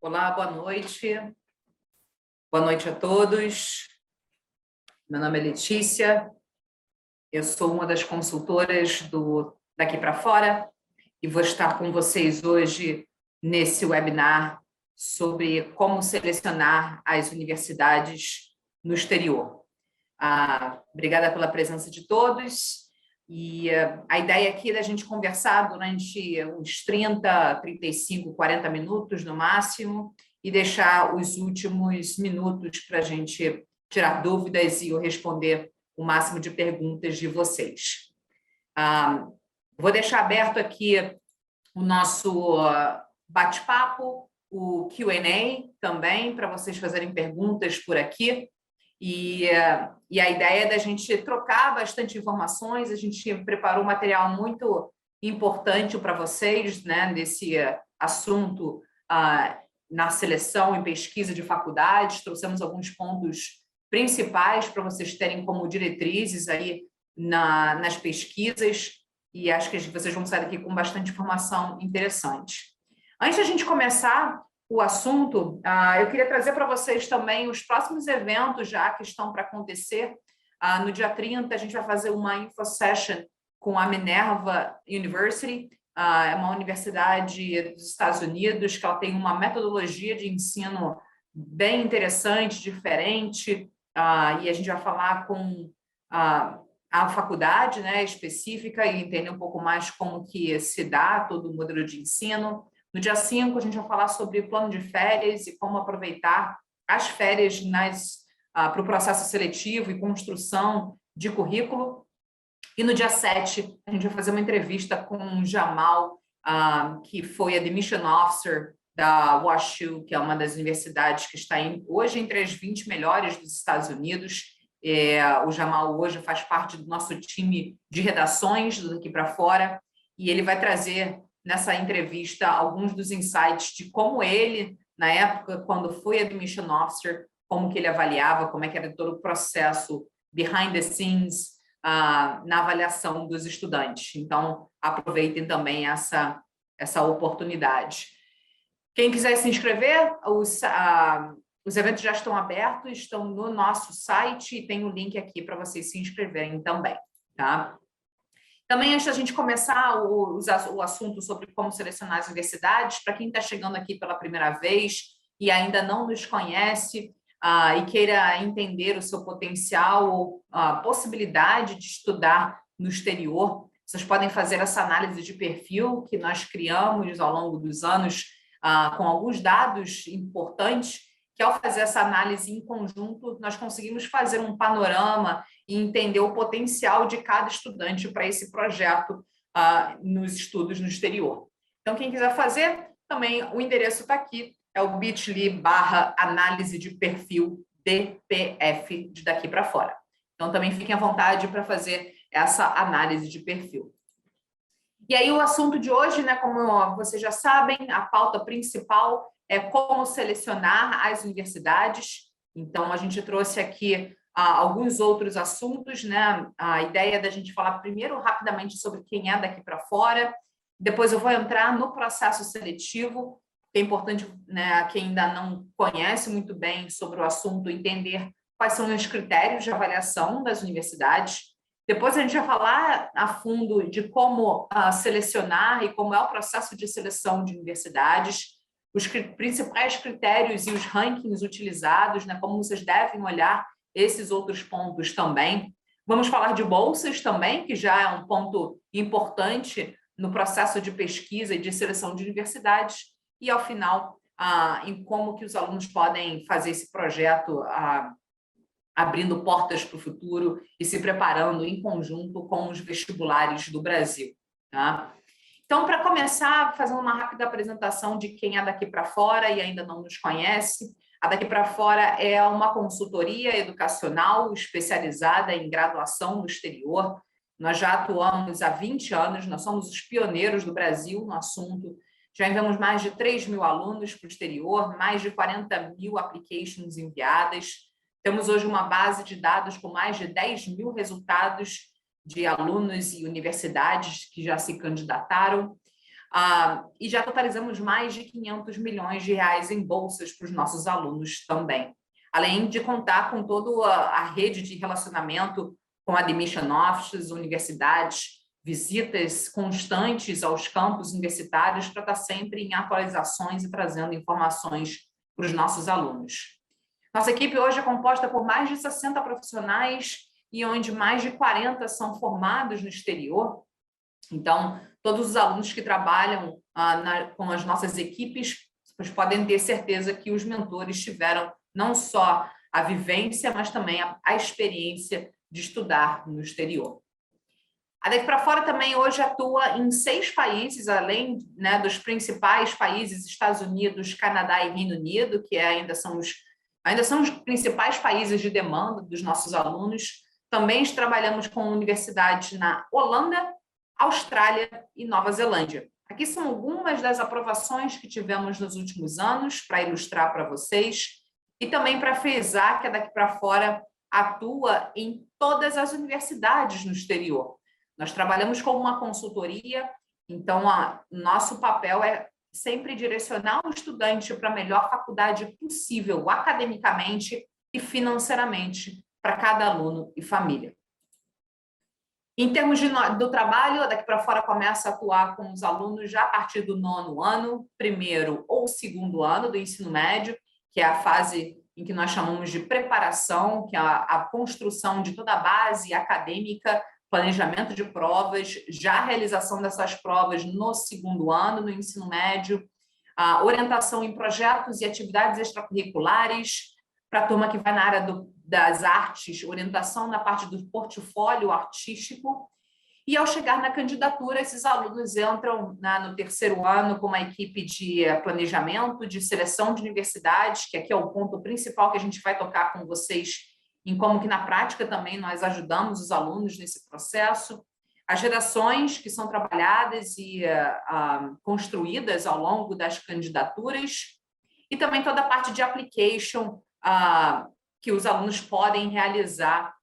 Olá, boa noite. Boa noite a todos. Meu nome é Letícia. Eu sou uma das consultoras do Daqui para Fora e vou estar com vocês hoje nesse webinar sobre como selecionar as universidades no exterior. Obrigada pela presença de todos. E a ideia aqui é da gente conversar durante uns 30, 35, 40 minutos no máximo e deixar os últimos minutos para a gente tirar dúvidas e eu responder o máximo de perguntas de vocês. Vou deixar aberto aqui o nosso bate-papo, o Q&A também, para vocês fazerem perguntas por aqui. E a ideia é da gente trocar bastante informações. A gente preparou um material muito importante para vocês, né, desse assunto na seleção e pesquisa de faculdades. Trouxemos alguns pontos principais para vocês terem como diretrizes aí nas pesquisas e acho que vocês vão sair daqui com bastante informação interessante. Antes da gente começar o assunto, eu queria trazer para vocês também os próximos eventos já que estão para acontecer. No dia 30, a gente vai fazer uma info session com a Minerva University, é uma universidade dos Estados Unidos, que ela tem uma metodologia de ensino bem interessante, diferente, e a gente vai falar com a faculdade, né, específica e entender um pouco mais como que se dá todo o modelo de ensino. No dia 5, a gente vai falar sobre o plano de férias e como aproveitar as férias para o processo seletivo e construção de currículo. E no dia 7, a gente vai fazer uma entrevista com o Jamal, que foi Admission Officer da WashU, que é uma das universidades que está hoje entre as 20 melhores dos Estados Unidos. O Jamal hoje faz parte do nosso time de redações do Daqui para Fora e ele vai trazer nessa entrevista alguns dos insights de como ele, na época, quando foi Admission Officer, como que ele avaliava, como é que era todo o processo behind the scenes na avaliação dos estudantes. Então, aproveitem também essa oportunidade. Quem quiser se inscrever, os eventos já estão abertos, estão no nosso site e tem o link aqui para vocês se inscreverem também, tá? Também, antes da gente começar o assunto sobre como selecionar as universidades, para quem está chegando aqui pela primeira vez e ainda não nos conhece e queira entender o seu potencial ou a possibilidade de estudar no exterior, vocês podem fazer essa análise de perfil que nós criamos ao longo dos anos com alguns dados importantes, que ao fazer essa análise em conjunto, nós conseguimos fazer um panorama e entender o potencial de cada estudante para esse projeto nos estudos no exterior. Então, quem quiser fazer, também o endereço está aqui, é o bit.ly/análise de perfil DPF de Daqui para Fora. Então, também fiquem à vontade para fazer essa análise de perfil. E aí, o assunto de hoje, né, como vocês já sabem, a pauta principal é como selecionar as universidades. Então, a gente trouxe aqui alguns outros assuntos, né? A ideia da gente falar primeiro rapidamente sobre quem é Daqui para Fora, depois eu vou entrar no processo seletivo, que é importante, né, quem ainda não conhece muito bem sobre o assunto, entender quais são os critérios de avaliação das universidades. Depois a gente vai falar a fundo de como selecionar e como é o processo de seleção de universidades, os principais critérios e os rankings utilizados, né, como vocês devem olhar esses outros pontos também. Vamos falar de bolsas também, que já é um ponto importante no processo de pesquisa e de seleção de universidades. E, ao final, em como que os alunos podem fazer esse projeto abrindo portas para o futuro e se preparando em conjunto com os vestibulares do Brasil, tá? Então, para começar, fazendo uma rápida apresentação de quem é Daqui para Fora e ainda não nos conhece, a Daqui para Fora é uma consultoria educacional especializada em graduação no exterior. Nós já atuamos há 20 anos, nós somos os pioneiros do Brasil no assunto. Já enviamos mais de 3 mil alunos para o exterior, mais de 40 mil applications enviadas. Temos hoje uma base de dados com mais de 10 mil resultados de alunos e universidades que já se candidataram. e já totalizamos mais de 500 milhões de reais em bolsas para os nossos alunos também. Além de contar com toda a rede de relacionamento com admission offices, universidades, visitas constantes aos campos universitários para estar sempre em atualizações e trazendo informações para os nossos alunos. Nossa equipe hoje é composta por mais de 60 profissionais e onde mais de 40 são formados no exterior. Então, todos os alunos que trabalham com as nossas equipes, vocês podem ter certeza que os mentores tiveram não só a vivência, mas também a experiência de estudar no exterior. A Daqui para Fora também hoje atua em 6 países, além, né, dos principais países, Estados Unidos, Canadá e Reino Unido, que ainda são os principais países de demanda dos nossos alunos. Também trabalhamos com universidades na Holanda, Austrália e Nova Zelândia. Aqui são algumas das aprovações que tivemos nos últimos anos, para ilustrar para vocês, e também para frisar que a Daqui para Fora atua em todas as universidades no exterior. Nós trabalhamos como uma consultoria, então nosso papel é sempre direcionar o estudante para a melhor faculdade possível, academicamente e financeiramente, para cada aluno e família. Em termos do trabalho, a Daqui para Fora começa a atuar com os alunos já a partir do 9º ano, 1º ou 2º ano do ensino médio, que é a fase em que nós chamamos de preparação, que é a construção de toda a base acadêmica, planejamento de provas, já a realização dessas provas no 2º ano, no ensino médio, a orientação em projetos e atividades extracurriculares, para a turma que vai na área das artes, orientação na parte do portfólio artístico. E, ao chegar na candidatura, esses alunos entram no 3º ano com uma equipe de planejamento, de seleção de universidades, que aqui é o ponto principal que a gente vai tocar com vocês, em como que na prática também nós ajudamos os alunos nesse processo. As redações que são trabalhadas e construídas ao longo das candidaturas, e também toda a parte de application que os alunos podem realizar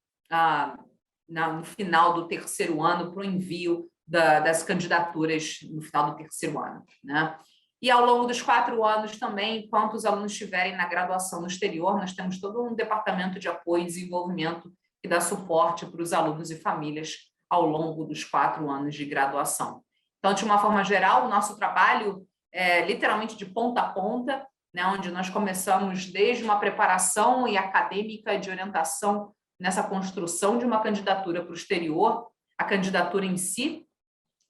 no final do 3º ano para o envio das candidaturas no final do 3º ano, né? E ao longo dos 4 anos também, enquanto os alunos estiverem na graduação no exterior, nós temos todo um departamento de apoio e desenvolvimento que dá suporte para os alunos e famílias ao longo dos 4 anos de graduação. Então, de uma forma geral, o nosso trabalho é literalmente de ponta a ponta, né, onde nós começamos desde uma preparação e acadêmica de orientação nessa construção de uma candidatura para o exterior, a candidatura em si,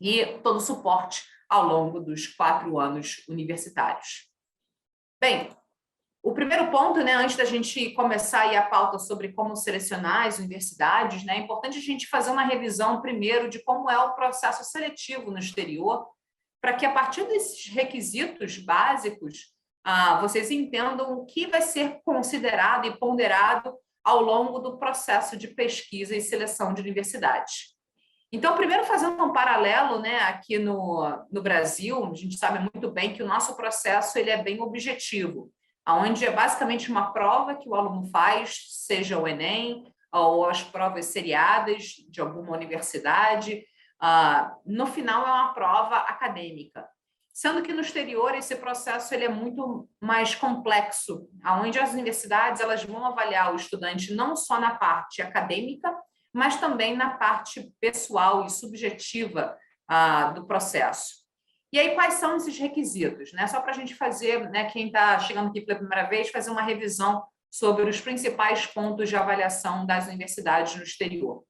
e todo o suporte ao longo dos 4 anos universitários. Bem, o primeiro ponto, né, antes da gente começar aí a pauta sobre como selecionar as universidades, né, é importante a gente fazer uma revisão primeiro de como é o processo seletivo no exterior, para que a partir desses requisitos básicos, vocês entendam o que vai ser considerado e ponderado ao longo do processo de pesquisa e seleção de universidades. Então, primeiro, fazendo um paralelo, né, aqui no Brasil, a gente sabe muito bem que o nosso processo ele é bem objetivo, onde é basicamente uma prova que o aluno faz, seja o Enem ou as provas seriadas de alguma universidade. No final, é uma prova acadêmica. Sendo que no exterior esse processo ele é muito mais complexo, onde as universidades elas vão avaliar o estudante não só na parte acadêmica, mas também na parte pessoal e subjetiva do processo. E aí, quais são esses requisitos? Né? Só para a gente fazer, né, quem está chegando aqui pela primeira vez, fazer uma revisão sobre os principais pontos de avaliação das universidades no exterior.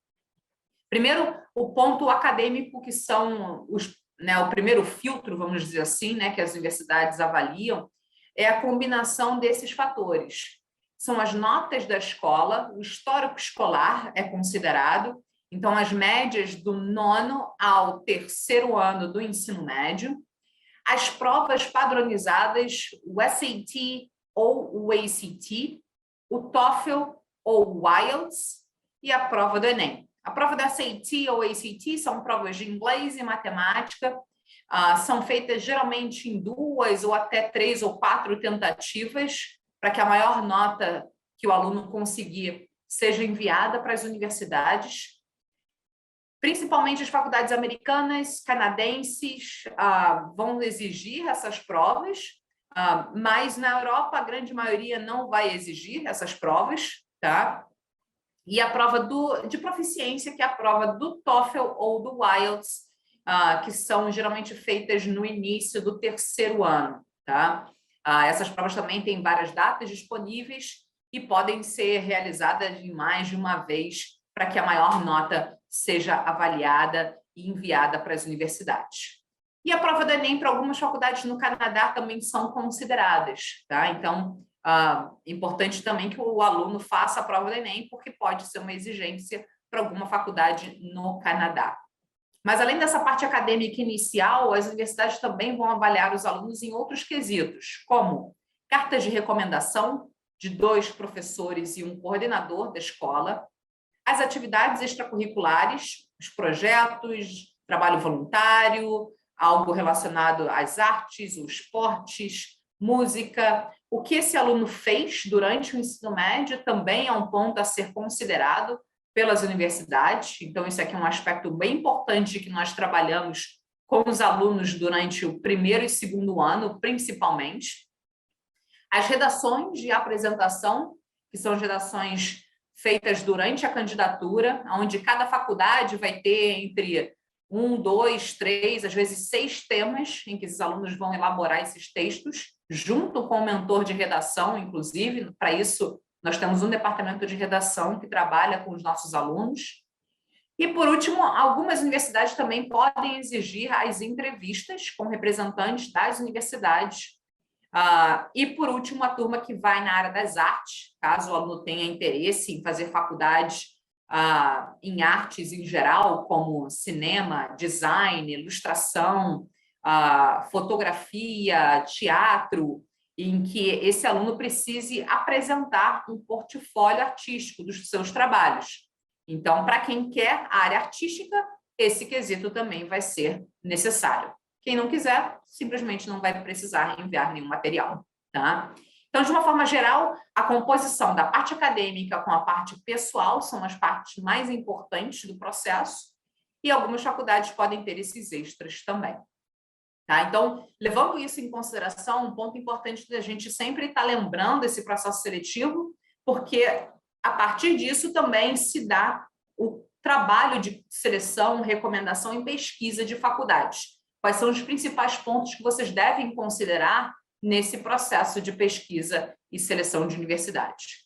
Primeiro, o ponto acadêmico, que são o primeiro filtro, vamos dizer assim, né, que as universidades avaliam, é a combinação desses fatores. São as notas da escola, o histórico escolar é considerado, então as médias do 9º ao 3º ano do ensino médio, as provas padronizadas, o SAT ou o ACT, o TOEFL ou o IELTS e a prova do Enem. A prova da SAT ou ACT são provas de inglês e matemática, são feitas geralmente em 2 ou até 3 ou 4 tentativas, para que a maior nota que o aluno conseguir seja enviada para as universidades. Principalmente as faculdades americanas, canadenses, vão exigir essas provas, mas na Europa a grande maioria não vai exigir essas provas, tá? E a prova de proficiência, que é a prova do TOEFL ou do IELTS, que são geralmente feitas no início do terceiro ano, tá? Essas provas também têm várias datas disponíveis e podem ser realizadas em mais de uma vez para que a maior nota seja avaliada e enviada para as universidades. E a prova do Enem para algumas faculdades no Canadá também são consideradas, tá? Então, importante também que o aluno faça a prova do Enem, porque pode ser uma exigência para alguma faculdade no Canadá. Mas, além dessa parte acadêmica inicial, as universidades também vão avaliar os alunos em outros quesitos, como cartas de recomendação de 2 professores e um coordenador da escola, as atividades extracurriculares, os projetos, trabalho voluntário, algo relacionado às artes, os esportes, música. O que esse aluno fez durante o ensino médio também é um ponto a ser considerado pelas universidades. Então, isso aqui é um aspecto bem importante que nós trabalhamos com os alunos durante o primeiro e segundo ano, principalmente. As redações de apresentação, que são as redações feitas durante a candidatura, onde cada faculdade vai ter entre 1, 2, 3, às vezes 6 temas em que esses alunos vão elaborar esses textos, junto com o mentor de redação, inclusive. Para isso, nós temos um departamento de redação que trabalha com os nossos alunos. E, por último, algumas universidades também podem exigir as entrevistas com representantes das universidades. E, por último, a turma que vai na área das artes, caso o aluno tenha interesse em fazer faculdade em artes em geral, como cinema, design, ilustração, fotografia, teatro, em que esse aluno precise apresentar um portfólio artístico dos seus trabalhos. Então, para quem quer a área artística, esse quesito também vai ser necessário. Quem não quiser, simplesmente não vai precisar enviar nenhum material, tá? Então, de uma forma geral, a composição da parte acadêmica com a parte pessoal são as partes mais importantes do processo, e algumas faculdades podem ter esses extras também. Tá? Então, levando isso em consideração, um ponto importante da gente sempre estar lembrando esse processo seletivo, porque a partir disso também se dá o trabalho de seleção, recomendação e pesquisa de faculdades. Quais são os principais pontos que vocês devem considerar nesse processo de pesquisa e seleção de universidades?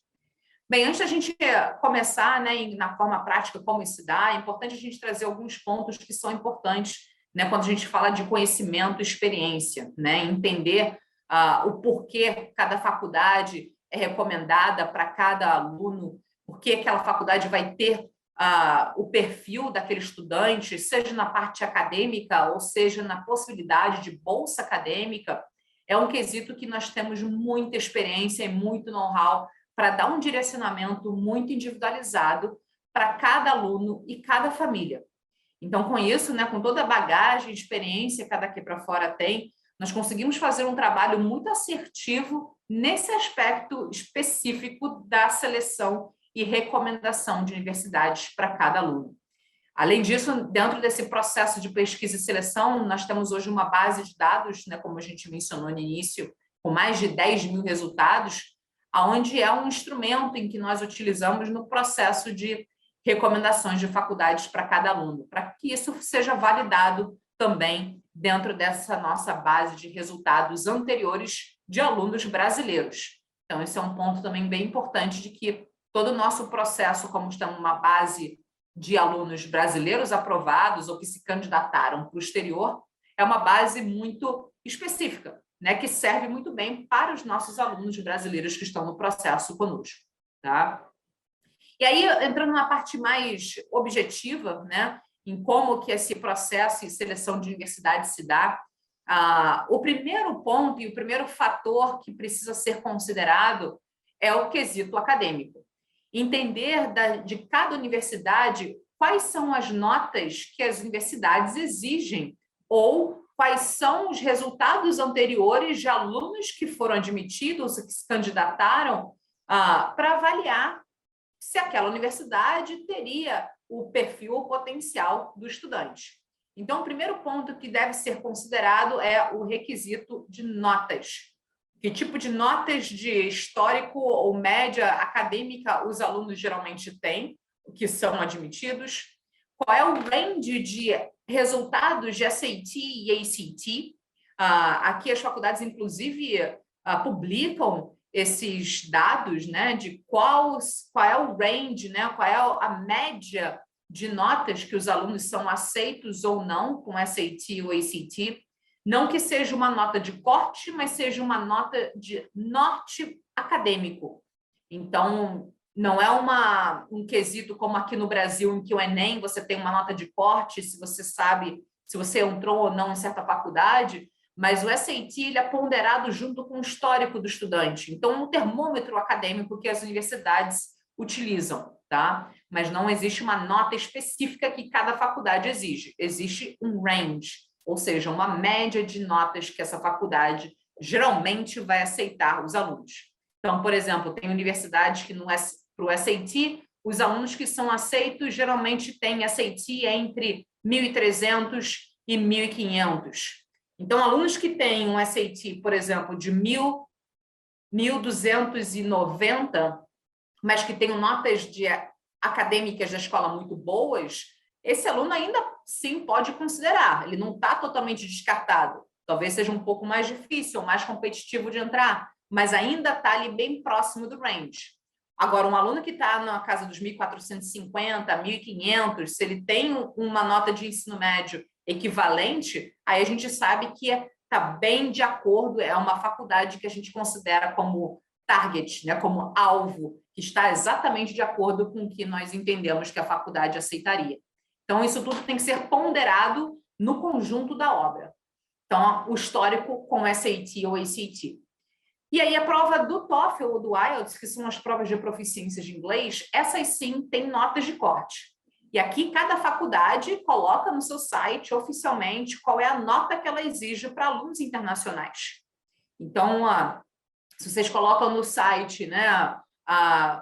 Bem, antes da gente começar, né, na forma prática como isso se dá, é importante a gente trazer alguns pontos que são importantes, né, quando a gente fala de conhecimento e experiência, né, entender o porquê cada faculdade é recomendada para cada aluno, porque aquela faculdade vai ter o perfil daquele estudante, seja na parte acadêmica ou seja na possibilidade de bolsa acadêmica. É um quesito que nós temos muita experiência e muito know-how para dar um direcionamento muito individualizado para cada aluno e cada família. Então, com isso, né, com toda a bagagem e experiência que cada aqui para fora tem, nós conseguimos fazer um trabalho muito assertivo nesse aspecto específico da seleção e recomendação de universidades para cada aluno. Além disso, dentro desse processo de pesquisa e seleção, nós temos hoje uma base de dados, né, como a gente mencionou no início, com mais de 10 mil resultados, onde é um instrumento em que nós utilizamos no processo de recomendações de faculdades para cada aluno, para que isso seja validado também dentro dessa nossa base de resultados anteriores de alunos brasileiros. Então, esse é um ponto também bem importante de que todo o nosso processo, como estamos numa base de alunos brasileiros aprovados ou que se candidataram para o exterior, é uma base muito específica, né, que serve muito bem para os nossos alunos brasileiros que estão no processo conosco, tá? E aí, entrando na parte mais objetiva, né, em como que esse processo e seleção de universidade se dá, o primeiro ponto e o primeiro fator que precisa ser considerado é o quesito acadêmico. Entender de cada universidade quais são as notas que as universidades exigem ou quais são os resultados anteriores de alunos que foram admitidos, que se candidataram, para avaliar se aquela universidade teria o perfil ou potencial do estudante. Então, o primeiro ponto que deve ser considerado é o requisito de notas. Que tipo de notas de histórico ou média acadêmica os alunos geralmente têm, que são admitidos? Qual é o range de resultados de SAT e ACT? Aqui as faculdades, inclusive, publicam esses dados, né, de qual é o range, né, qual é a média de notas que os alunos são aceitos ou não com SAT ou ACT. Não que seja uma nota de corte, mas seja uma nota de norte acadêmico. Então, não é um quesito como aqui no Brasil, em que o Enem você tem uma nota de corte, se você sabe se você entrou ou não em certa faculdade, mas o SAT ele é ponderado junto com o histórico do estudante. Então, é um termômetro acadêmico que as universidades utilizam, tá? Mas não existe uma nota específica que cada faculdade exige. Existe um range, ou seja, uma média de notas que essa faculdade geralmente vai aceitar os alunos. Então, por exemplo, tem universidades que para o SAT, os alunos que são aceitos geralmente têm SAT entre 1.300 e 1.500. Então, alunos que têm um SAT, por exemplo, de 1.290, mas que tenham notas acadêmicas da escola muito boas, esse aluno ainda sim pode considerar. Ele não está totalmente descartado. Talvez seja um pouco mais difícil, mais competitivo de entrar, mas ainda está ali bem próximo do range. Agora, um aluno que está na casa dos 1.450, 1.500, se ele tem uma nota de ensino médio equivalente, aí a gente sabe que está bem de acordo, é uma faculdade que a gente considera como target, né, como alvo, que está exatamente de acordo com o que nós entendemos que a faculdade aceitaria. Então, isso tudo tem que ser ponderado no conjunto da obra. Então, o histórico com SAT ou ACT. E aí, a prova do TOEFL ou do IELTS, que são as provas de proficiência de inglês, essas sim têm notas de corte. E aqui, cada faculdade coloca no seu site, oficialmente, qual é a nota que ela exige para alunos internacionais. Então, se vocês colocam no site, né,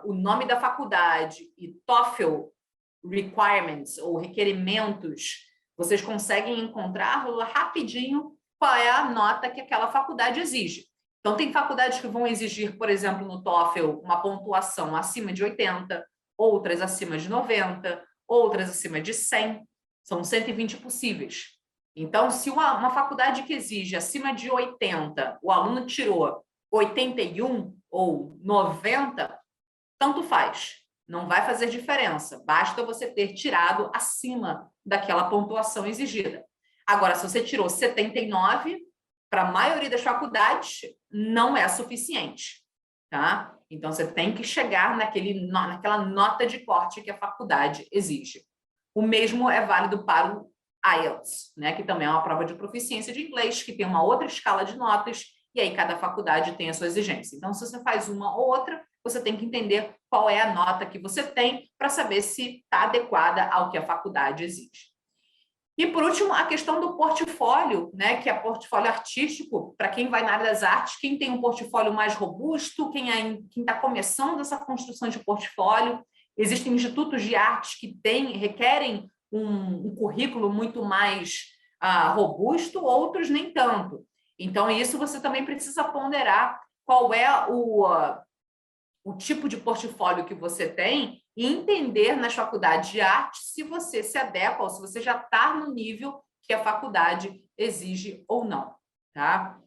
o nome da faculdade e TOEFL requirements ou requerimentos, vocês conseguem encontrar rapidinho qual é a nota que aquela faculdade exige. Então, tem faculdades que vão exigir, por exemplo, no TOEFL, uma pontuação acima de 80, outras acima de 90, outras acima de 100. São 120 possíveis. Então, se uma faculdade que exige acima de 80, o aluno tirou 81 ou 90, tanto faz. Não vai fazer diferença. Basta você ter tirado acima daquela pontuação exigida. Agora, se você tirou 79, para a maioria das faculdades, não é suficiente. Tá? Então, você tem que chegar naquela nota de corte que a faculdade exige. O mesmo é válido para o IELTS, né? Que também é uma prova de proficiência de inglês, que tem uma outra escala de notas, e aí cada faculdade tem a sua exigência. Então, se você faz uma ou outra, você tem que entender qual é a nota que você tem para saber se está adequada ao que a faculdade exige. E, por último, a questão do portfólio, né, que é portfólio artístico, para quem vai na área das artes, quem tem um portfólio mais robusto, quem está começando essa construção de portfólio. Existem institutos de artes que requerem um currículo muito mais robusto, outros nem tanto. Então, isso você também precisa ponderar qual é o tipo de portfólio que você tem e entender nas faculdades de arte se você se adequa ou se você já está no nível que a faculdade exige ou não. Tá?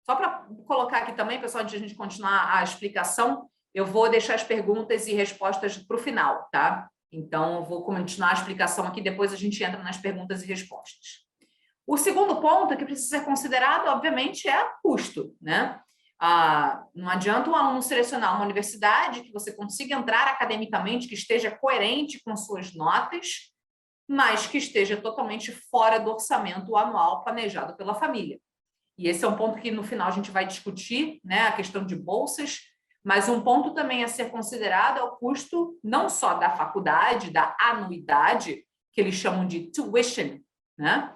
Só para colocar aqui também, pessoal, antes de a gente continuar a explicação, eu vou deixar as perguntas e respostas para o final, tá? Então, eu vou continuar a explicação aqui, depois a gente entra nas perguntas e respostas. O segundo ponto que precisa ser considerado, obviamente, é o custo, né? Não adianta um aluno selecionar uma universidade que você consiga entrar academicamente, que esteja coerente com suas notas, mas que esteja totalmente fora do orçamento anual planejado pela família. E esse é um ponto que no final a gente vai discutir, né, a questão de bolsas, mas um ponto também a ser considerado é o custo não só da faculdade, da anuidade, que eles chamam de tuition, né?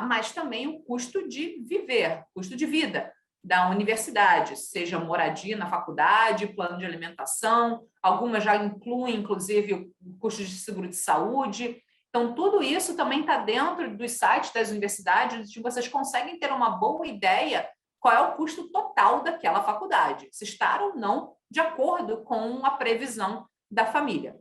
Mas também o custo de viver, custo de vida. da universidade, seja moradia na faculdade, plano de alimentação, algumas já incluem, inclusive, custos de seguro de saúde. Então, tudo isso também está dentro dos sites das universidades, onde vocês conseguem ter uma boa ideia qual é o custo total daquela faculdade, se está ou não de acordo com a previsão da família.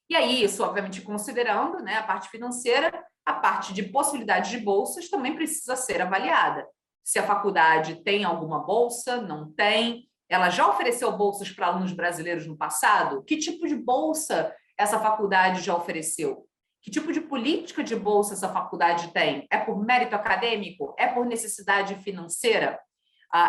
E aí, isso, obviamente, considerando, né, a parte financeira, a parte de possibilidade de bolsas também precisa ser avaliada. Se a faculdade tem alguma bolsa, não tem, ela já ofereceu bolsas para alunos brasileiros no passado? Que tipo de bolsa essa faculdade já ofereceu? Que tipo de política de bolsa essa faculdade tem? É por mérito acadêmico? É por necessidade financeira?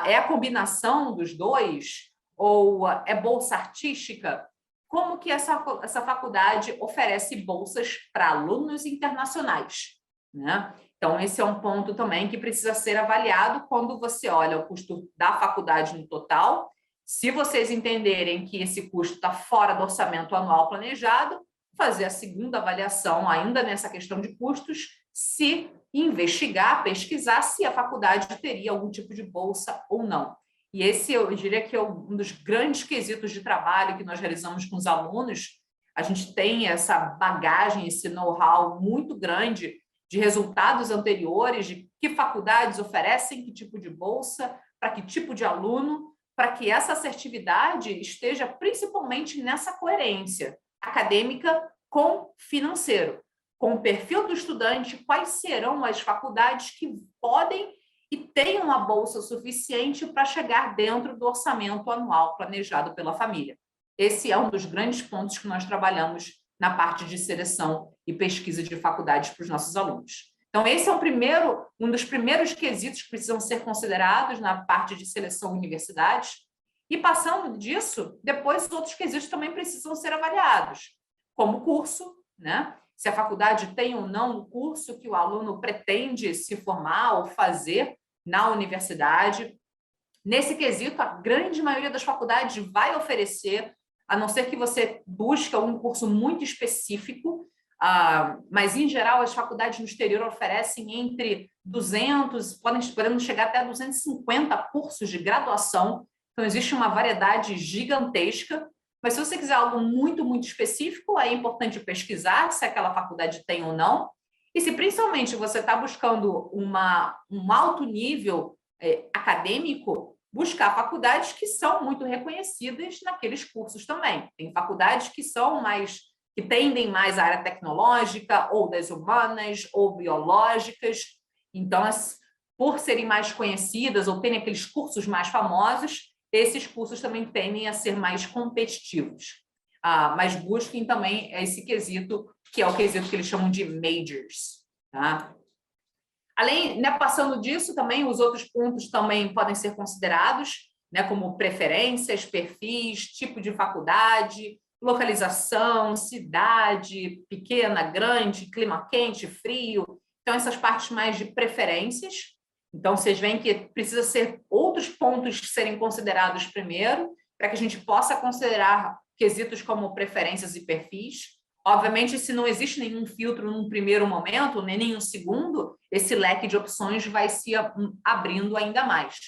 É a combinação dos dois? Ou é bolsa artística? Como que essa faculdade oferece bolsas para alunos internacionais, né? Então, esse é um ponto também que precisa ser avaliado quando você olha o custo da faculdade no total. Se vocês entenderem que esse custo está fora do orçamento anual planejado, fazer a segunda avaliação, ainda nessa questão de custos, se investigar, pesquisar se a faculdade teria algum tipo de bolsa ou não. E esse, eu diria que é um dos grandes quesitos de trabalho que nós realizamos com os alunos. A gente tem essa bagagem, esse know-how muito grande de resultados anteriores, de que faculdades oferecem que tipo de bolsa, para que tipo de aluno, para que essa assertividade esteja principalmente nessa coerência acadêmica com financeiro, com o perfil do estudante, quais serão as faculdades que podem e têm uma bolsa suficiente para chegar dentro do orçamento anual planejado pela família. Esse é um dos grandes pontos que nós trabalhamos na parte de seleção e pesquisa de faculdades para os nossos alunos. Então, esse é um dos primeiros quesitos que precisam ser considerados na parte de seleção universidades. E passando disso, depois os outros quesitos também precisam ser avaliados, como o curso, né? Se a faculdade tem ou não o curso que o aluno pretende se formar ou fazer na universidade. Nesse quesito, a grande maioria das faculdades vai oferecer, a não ser que você busque um curso muito específico, mas, em geral, as faculdades no exterior oferecem entre 200, podendo chegar até 250 cursos de graduação. Então, existe uma variedade gigantesca. Mas, se você quiser algo muito, muito específico, é importante pesquisar se aquela faculdade tem ou não. E se, principalmente, você está buscando um alto nível acadêmico, buscar faculdades que são muito reconhecidas naqueles cursos também. Tem faculdades que tendem mais à área tecnológica, ou das humanas, ou biológicas. Então, por serem mais conhecidas ou terem aqueles cursos mais famosos, esses cursos também tendem a ser mais competitivos. Mas busquem também esse quesito, que é o quesito que eles chamam de majors. Tá? Além, né, passando disso, também os outros pontos também podem ser considerados, né, como preferências, perfis, tipo de faculdade, localização, cidade, pequena, grande, clima quente, frio. Então, essas partes mais de preferências. Então, vocês veem que precisa ser outros pontos serem considerados primeiro, para que a gente possa considerar quesitos como preferências e perfis. Obviamente, se não existe nenhum filtro num primeiro momento, nem nenhum segundo, esse leque de opções vai se abrindo ainda mais.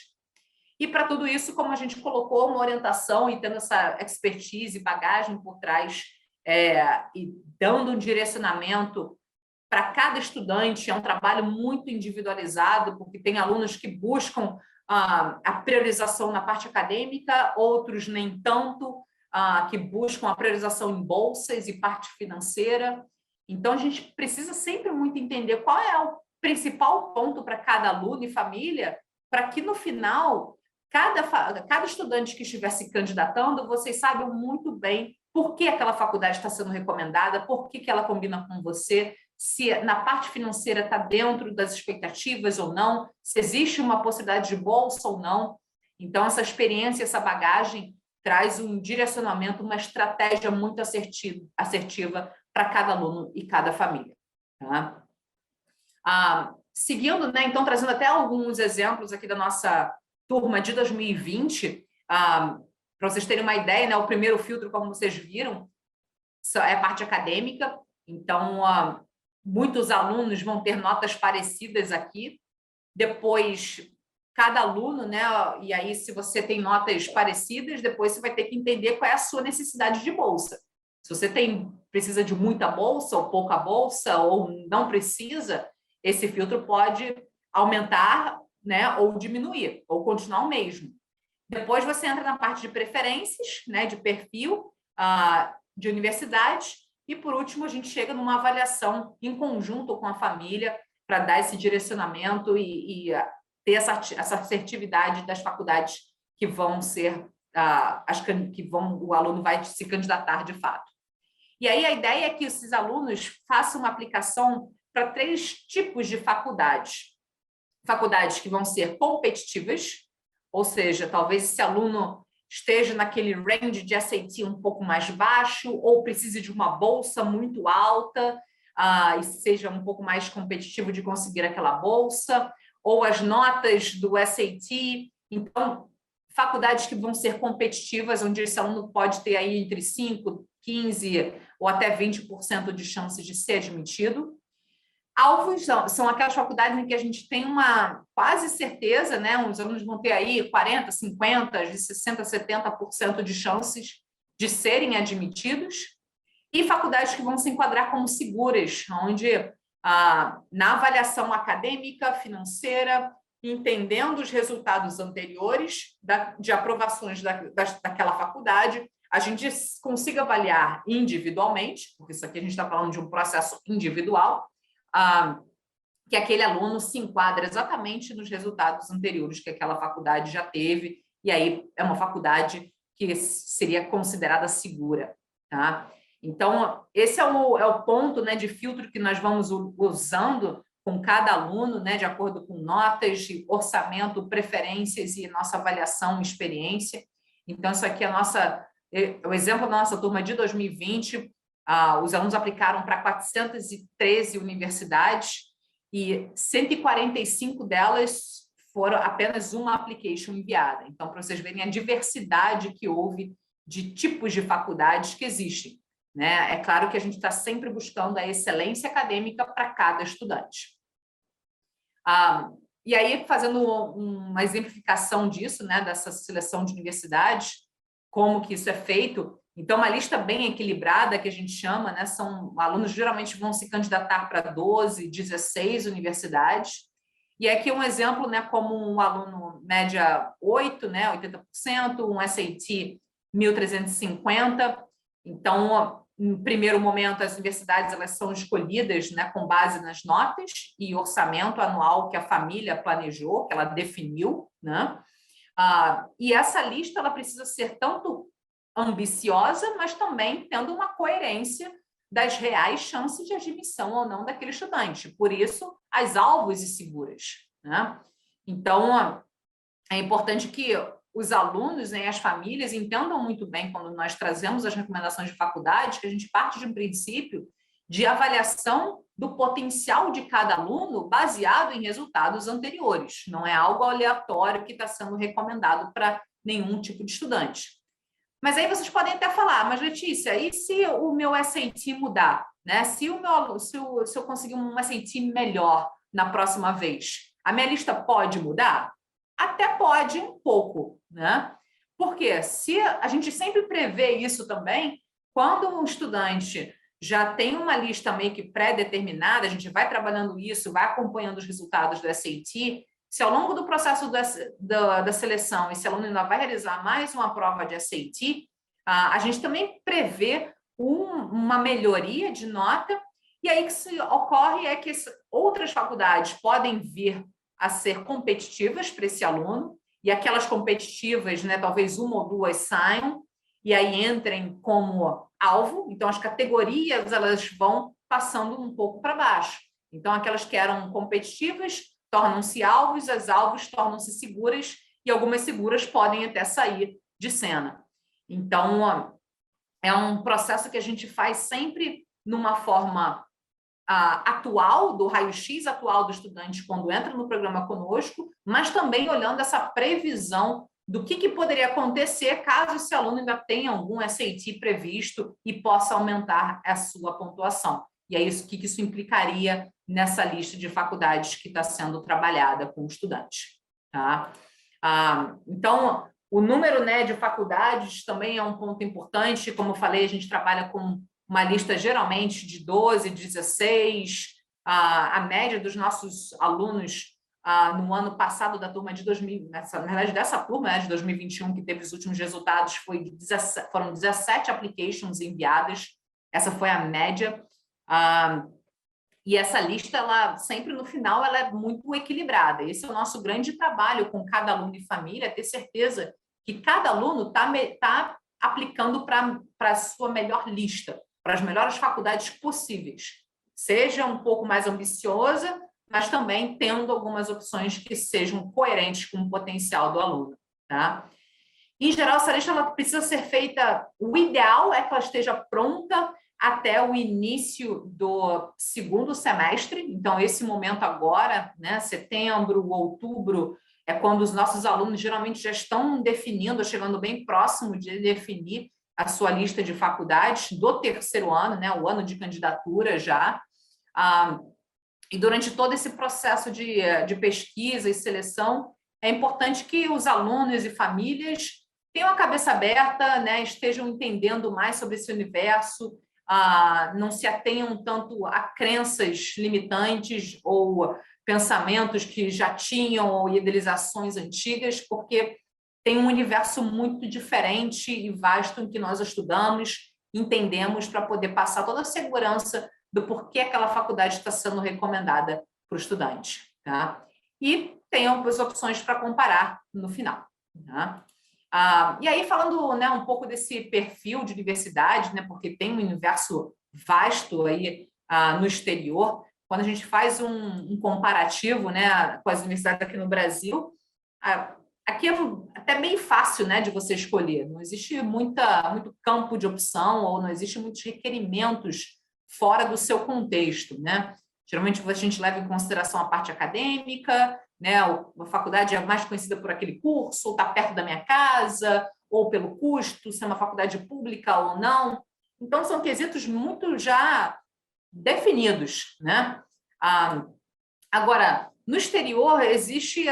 E para tudo isso, como a gente colocou uma orientação e tendo essa expertise e bagagem por trás, e dando um direcionamento para cada estudante, é um trabalho muito individualizado, porque tem alunos que buscam a priorização na parte acadêmica, outros nem tanto, que buscam a priorização em bolsas e parte financeira. Então, a gente precisa sempre muito entender qual é o principal ponto para cada aluno e família, para que, no final, cada estudante que estiver se candidatando, vocês saibam muito bem por que aquela faculdade está sendo recomendada, por que ela combina com você, se na parte financeira está dentro das expectativas ou não, se existe uma possibilidade de bolsa ou não. Então, essa experiência, essa bagagem traz um direcionamento, uma estratégia muito assertiva para cada aluno e cada família. Tá? Seguindo, né, então, trazendo até alguns exemplos aqui da nossa turma de 2020, para vocês terem uma ideia, né, o primeiro filtro, como vocês viram, é a parte acadêmica. Então, muitos alunos vão ter notas parecidas aqui. Depois, cada aluno, né? E aí, se você tem notas parecidas, depois você vai ter que entender qual é a sua necessidade de bolsa. Se você precisa de muita bolsa, ou pouca bolsa, ou não precisa, esse filtro pode aumentar, né? Ou diminuir, ou continuar o mesmo. Depois você entra na parte de preferências, né? De perfil, de universidade. E, por último, a gente chega numa avaliação em conjunto com a família para dar esse direcionamento e ter essa assertividade das faculdades que vão ser o aluno vai se candidatar de fato. E aí a ideia é que esses alunos façam uma aplicação para 3 tipos de faculdades. Faculdades que vão ser competitivas, ou seja, talvez esse aluno esteja naquele range de SAT um pouco mais baixo, ou precise de uma bolsa muito alta, e seja um pouco mais competitivo de conseguir aquela bolsa, ou as notas do SAT. Então, faculdades que vão ser competitivas, onde esse aluno pode ter aí entre 5%, 15% ou até 20% de chances de ser admitido. Alvos são aquelas faculdades em que a gente tem uma quase certeza, né? Os alunos vão ter aí 40%, 50%, de 60%, 70% de chances de serem admitidos. E faculdades que vão se enquadrar como seguras, onde na avaliação acadêmica, financeira, entendendo os resultados anteriores de aprovações daquela faculdade, a gente consiga avaliar individualmente, porque isso aqui a gente está falando de um processo individual, que aquele aluno se enquadra exatamente nos resultados anteriores que aquela faculdade já teve, e aí é uma faculdade que seria considerada segura, tá? Então, esse é o ponto, né, de filtro que nós vamos usando com cada aluno, né, de acordo com notas, orçamento, preferências e nossa avaliação, experiência. Então, isso aqui é o exemplo da nossa turma de 2020. Os alunos aplicaram para 413 universidades e 145 delas foram apenas uma application enviada. Então, para vocês verem a diversidade que houve de tipos de faculdades que existem, né? É claro que a gente está sempre buscando a excelência acadêmica para cada estudante. E aí, fazendo uma exemplificação disso, né, dessa seleção de universidades, como que isso é feito. Então, uma lista bem equilibrada, que a gente chama, né, são alunos geralmente vão se candidatar para 12, 16 universidades. E aqui um exemplo, né, como um aluno média 8, né, 80%, um SAT 1.350. Então, em primeiro momento, as universidades elas são escolhidas, né, com base nas notas e orçamento anual que a família planejou, que ela definiu, né? E essa lista ela precisa ser tanto ambiciosa, mas também tendo uma coerência das reais chances de admissão ou não daquele estudante. Por isso, as alvos e seguras, né? Então, é importante que os alunos, né, e as famílias entendam muito bem quando nós trazemos as recomendações de faculdade, que a gente parte de um princípio de avaliação do potencial de cada aluno baseado em resultados anteriores. Não é algo aleatório que está sendo recomendado para nenhum tipo de estudante. Mas aí vocês podem até falar, mas Letícia, e se o meu SAT mudar? Né? Se eu conseguir um SAT melhor na próxima vez, a minha lista pode mudar? Até pode um pouco, né? Porque se a gente sempre prevê isso também, quando um estudante já tem uma lista meio que pré-determinada, a gente vai trabalhando isso, vai acompanhando os resultados do SAT, se ao longo do processo da seleção esse aluno ainda vai realizar mais uma prova de SAT, a gente também prevê uma melhoria de nota, e aí que se ocorre é que outras faculdades podem vir a ser competitivas para esse aluno, e aquelas competitivas, né, talvez uma ou duas saiam, e aí entrem como alvo, então as categorias elas vão passando um pouco para baixo. Então, aquelas que eram competitivas tornam-se alvos, as alvos tornam-se seguras, e algumas seguras podem até sair de cena. Então, é um processo que a gente faz sempre numa forma atual, do raio-x atual do estudante quando entra no programa conosco, mas também olhando essa previsão do que poderia acontecer caso esse aluno ainda tenha algum SAT previsto e possa aumentar a sua pontuação. E é isso que isso implicaria nessa lista de faculdades que está sendo trabalhada com o estudante. tá? Então, o número, né, de faculdades também é um ponto importante. Como eu falei, a gente trabalha com uma lista geralmente de 12, 16. A média dos nossos alunos no ano passado da turma de 2000, na verdade dessa turma, né, de 2021, que teve os últimos resultados, foram 17 applications enviadas. Essa foi a média. E essa lista, ela sempre no final, ela é muito equilibrada. Esse é o nosso grande trabalho com cada aluno e família, ter certeza que cada aluno está aplicando para a sua melhor lista, para as melhores faculdades possíveis. Seja um pouco mais ambiciosa, mas também tendo algumas opções que sejam coerentes com o potencial do aluno, tá? Em geral, essa lista ela precisa ser feita, o ideal é que ela esteja pronta até o início do segundo semestre. Então, esse momento agora, né, setembro, outubro, é quando os nossos alunos geralmente já estão definindo, chegando bem próximo de definir a sua lista de faculdades do terceiro ano, né, o ano de candidatura já. E durante todo esse processo de pesquisa e seleção, é importante que os alunos e famílias tenham a cabeça aberta, né, estejam entendendo mais sobre esse universo, não se atenham tanto a crenças limitantes ou pensamentos que já tinham ou idealizações antigas, porque tem um universo muito diferente e vasto em que nós estudamos, entendemos para poder passar toda a segurança do porquê aquela faculdade está sendo recomendada para o estudante, tá? E tem algumas opções para comparar no final, tá? E aí, falando, né, um pouco desse perfil de universidade, né, porque tem um universo vasto aí no exterior, quando a gente faz um comparativo, né, com as universidades aqui no Brasil, aqui é até bem fácil, né, de você escolher. Não existe muito campo de opção ou não existe muitos requerimentos fora do seu contexto, né? Geralmente a gente leva em consideração a parte acadêmica, né? A faculdade é mais conhecida por aquele curso, ou está perto da minha casa, ou pelo custo, se é uma faculdade pública ou não. Então, são quesitos muito já definidos, né? Agora, no exterior, existe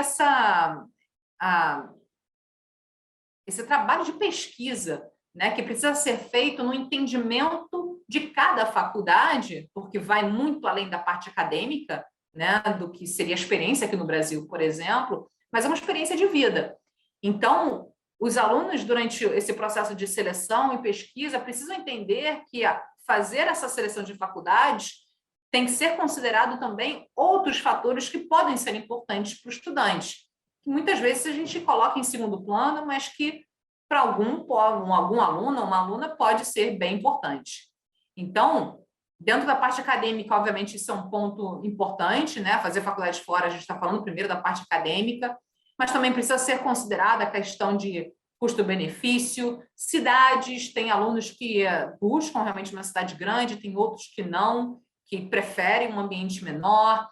esse trabalho de pesquisa, né, que precisa ser feito no entendimento de cada faculdade, porque vai muito além da parte acadêmica, né, do que seria a experiência aqui no Brasil, por exemplo, mas é uma experiência de vida. Então, os alunos, durante esse processo de seleção e pesquisa, precisam entender que fazer essa seleção de faculdades tem que ser considerado também outros fatores que podem ser importantes para o estudante, que muitas vezes a gente coloca em segundo plano, mas que para algum aluno ou uma aluna pode ser bem importante. Então, dentro da parte acadêmica, obviamente, isso é um ponto importante, né? Fazer faculdade fora, a gente está falando primeiro da parte acadêmica, mas também precisa ser considerada a questão de custo-benefício, cidades, tem alunos que buscam realmente uma cidade grande, tem outros que não, que preferem um ambiente menor,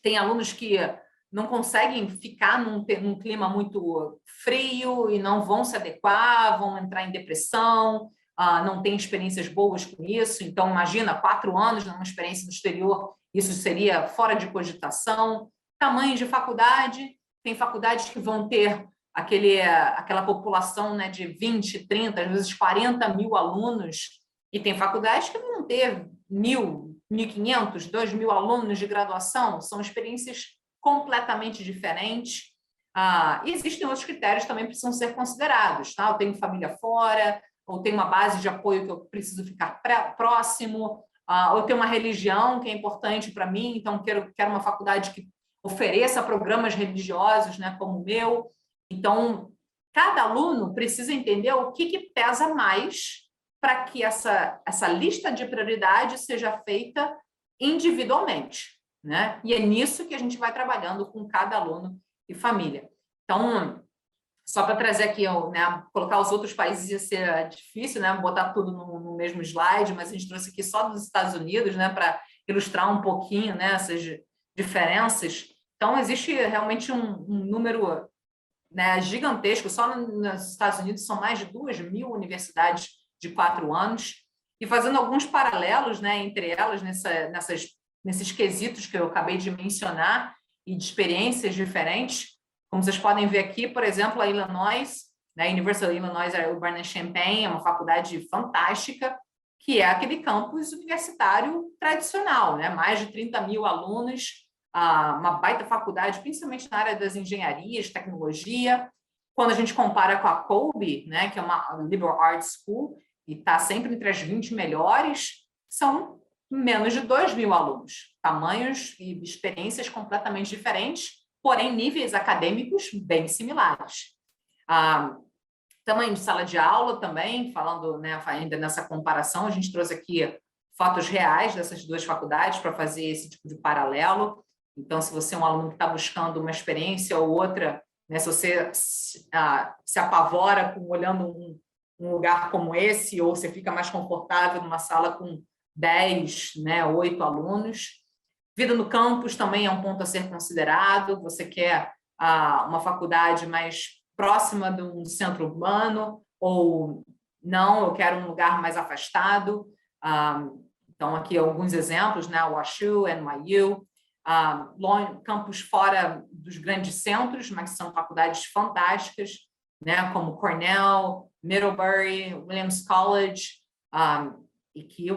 tem alunos que não conseguem ficar num clima muito frio e não vão se adequar, vão entrar em depressão, não têm experiências boas com isso. Então, imagina, 4 anos numa experiência no exterior, isso seria fora de cogitação. Tamanho de faculdade, tem faculdades que vão ter aquela população, né, de 20, 30, às vezes 40 mil alunos, e tem faculdades que vão ter 1.000, 1.500, 2.000 alunos de graduação, são experiências completamente diferentes. E existem outros critérios também que precisam ser considerados, tá? Eu tenho família fora, ou tenho uma base de apoio que eu preciso ficar próximo, ou tenho uma religião que é importante para mim, então quero uma faculdade que ofereça programas religiosos, né, como o meu. Então, cada aluno precisa entender o que pesa mais para que essa lista de prioridades seja feita individualmente, né? E é nisso que a gente vai trabalhando com cada aluno e família. Então, só para trazer aqui, né, colocar os outros países ia ser difícil, né, botar tudo no mesmo slide, mas a gente trouxe aqui só dos Estados Unidos, né, para ilustrar um pouquinho, né, essas diferenças. Então, existe realmente um número, né, gigantesco. Só nos Estados Unidos são mais de 2.000 universidades de 4 anos, e fazendo alguns paralelos, né, entre elas, nesses quesitos que eu acabei de mencionar, e de experiências diferentes. Como vocês podem ver aqui, por exemplo, a Illinois, né, University of Illinois Urbana-Champaign, é uma faculdade fantástica, que é aquele campus universitário tradicional, né? Mais de 30 mil alunos, uma baita faculdade, principalmente na área das engenharias, tecnologia. Quando a gente compara com a Colby, né, que é uma liberal arts school, e está sempre entre as 20 melhores, são menos de 2 mil alunos, tamanhos e experiências completamente diferentes, porém níveis acadêmicos bem similares. Tamanho de sala de aula também, falando, né, ainda nessa comparação, a gente trouxe aqui fotos reais dessas duas faculdades para fazer esse tipo de paralelo. Então, se você é um aluno que está buscando uma experiência ou outra, né, se você se apavora olhando um lugar como esse, ou você fica mais confortável numa sala com 10, né, 8 alunos. Vida no campus também é um ponto a ser considerado. Você quer uma faculdade mais próxima de um centro urbano, ou não, eu quero um lugar mais afastado. Então, aqui alguns exemplos, né? WashU, NYU, campos fora dos grandes centros, mas são faculdades fantásticas, né? Como Cornell, Middlebury, Williams College, e que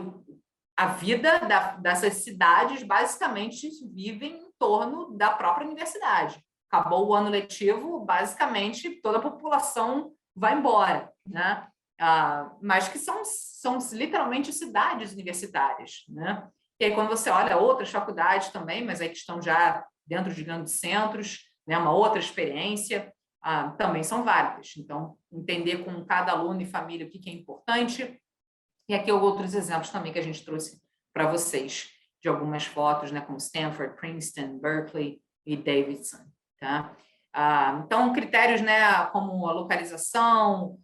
a vida dessas cidades basicamente vivem em torno da própria universidade. Acabou o ano letivo, basicamente toda a população vai embora, né? Mas que são literalmente cidades universitárias, né? E aí, quando você olha outras faculdades também, mas aí que estão já dentro de grandes centros, né? Uma outra experiência, também são válidas. Então, entender com cada aluno e família o que é importante. E aqui outros exemplos também que a gente trouxe para vocês, de algumas fotos, né? Como Stanford, Princeton, Berkeley e Davidson. Tá? Então, critérios, né, como a localização,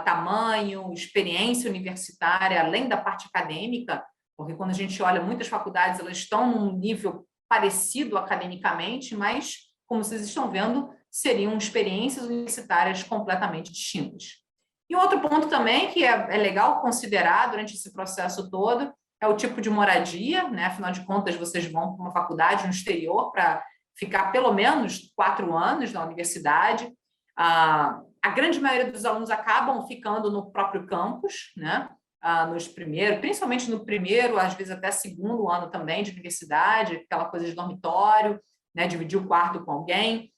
tamanho, experiência universitária, além da parte acadêmica, porque quando a gente olha muitas faculdades, elas estão num nível parecido academicamente, mas, como vocês estão vendo, seriam experiências universitárias completamente distintas. E outro ponto também que é legal considerar durante esse processo todo é o tipo de moradia, né? Afinal de contas, vocês vão para uma faculdade no exterior para ficar pelo menos 4 anos na universidade. A grande maioria dos alunos acabam ficando no próprio campus, né? Principalmente no primeiro, às vezes até segundo ano também de universidade, aquela coisa de dormitório, né? Dividir o quarto com alguém.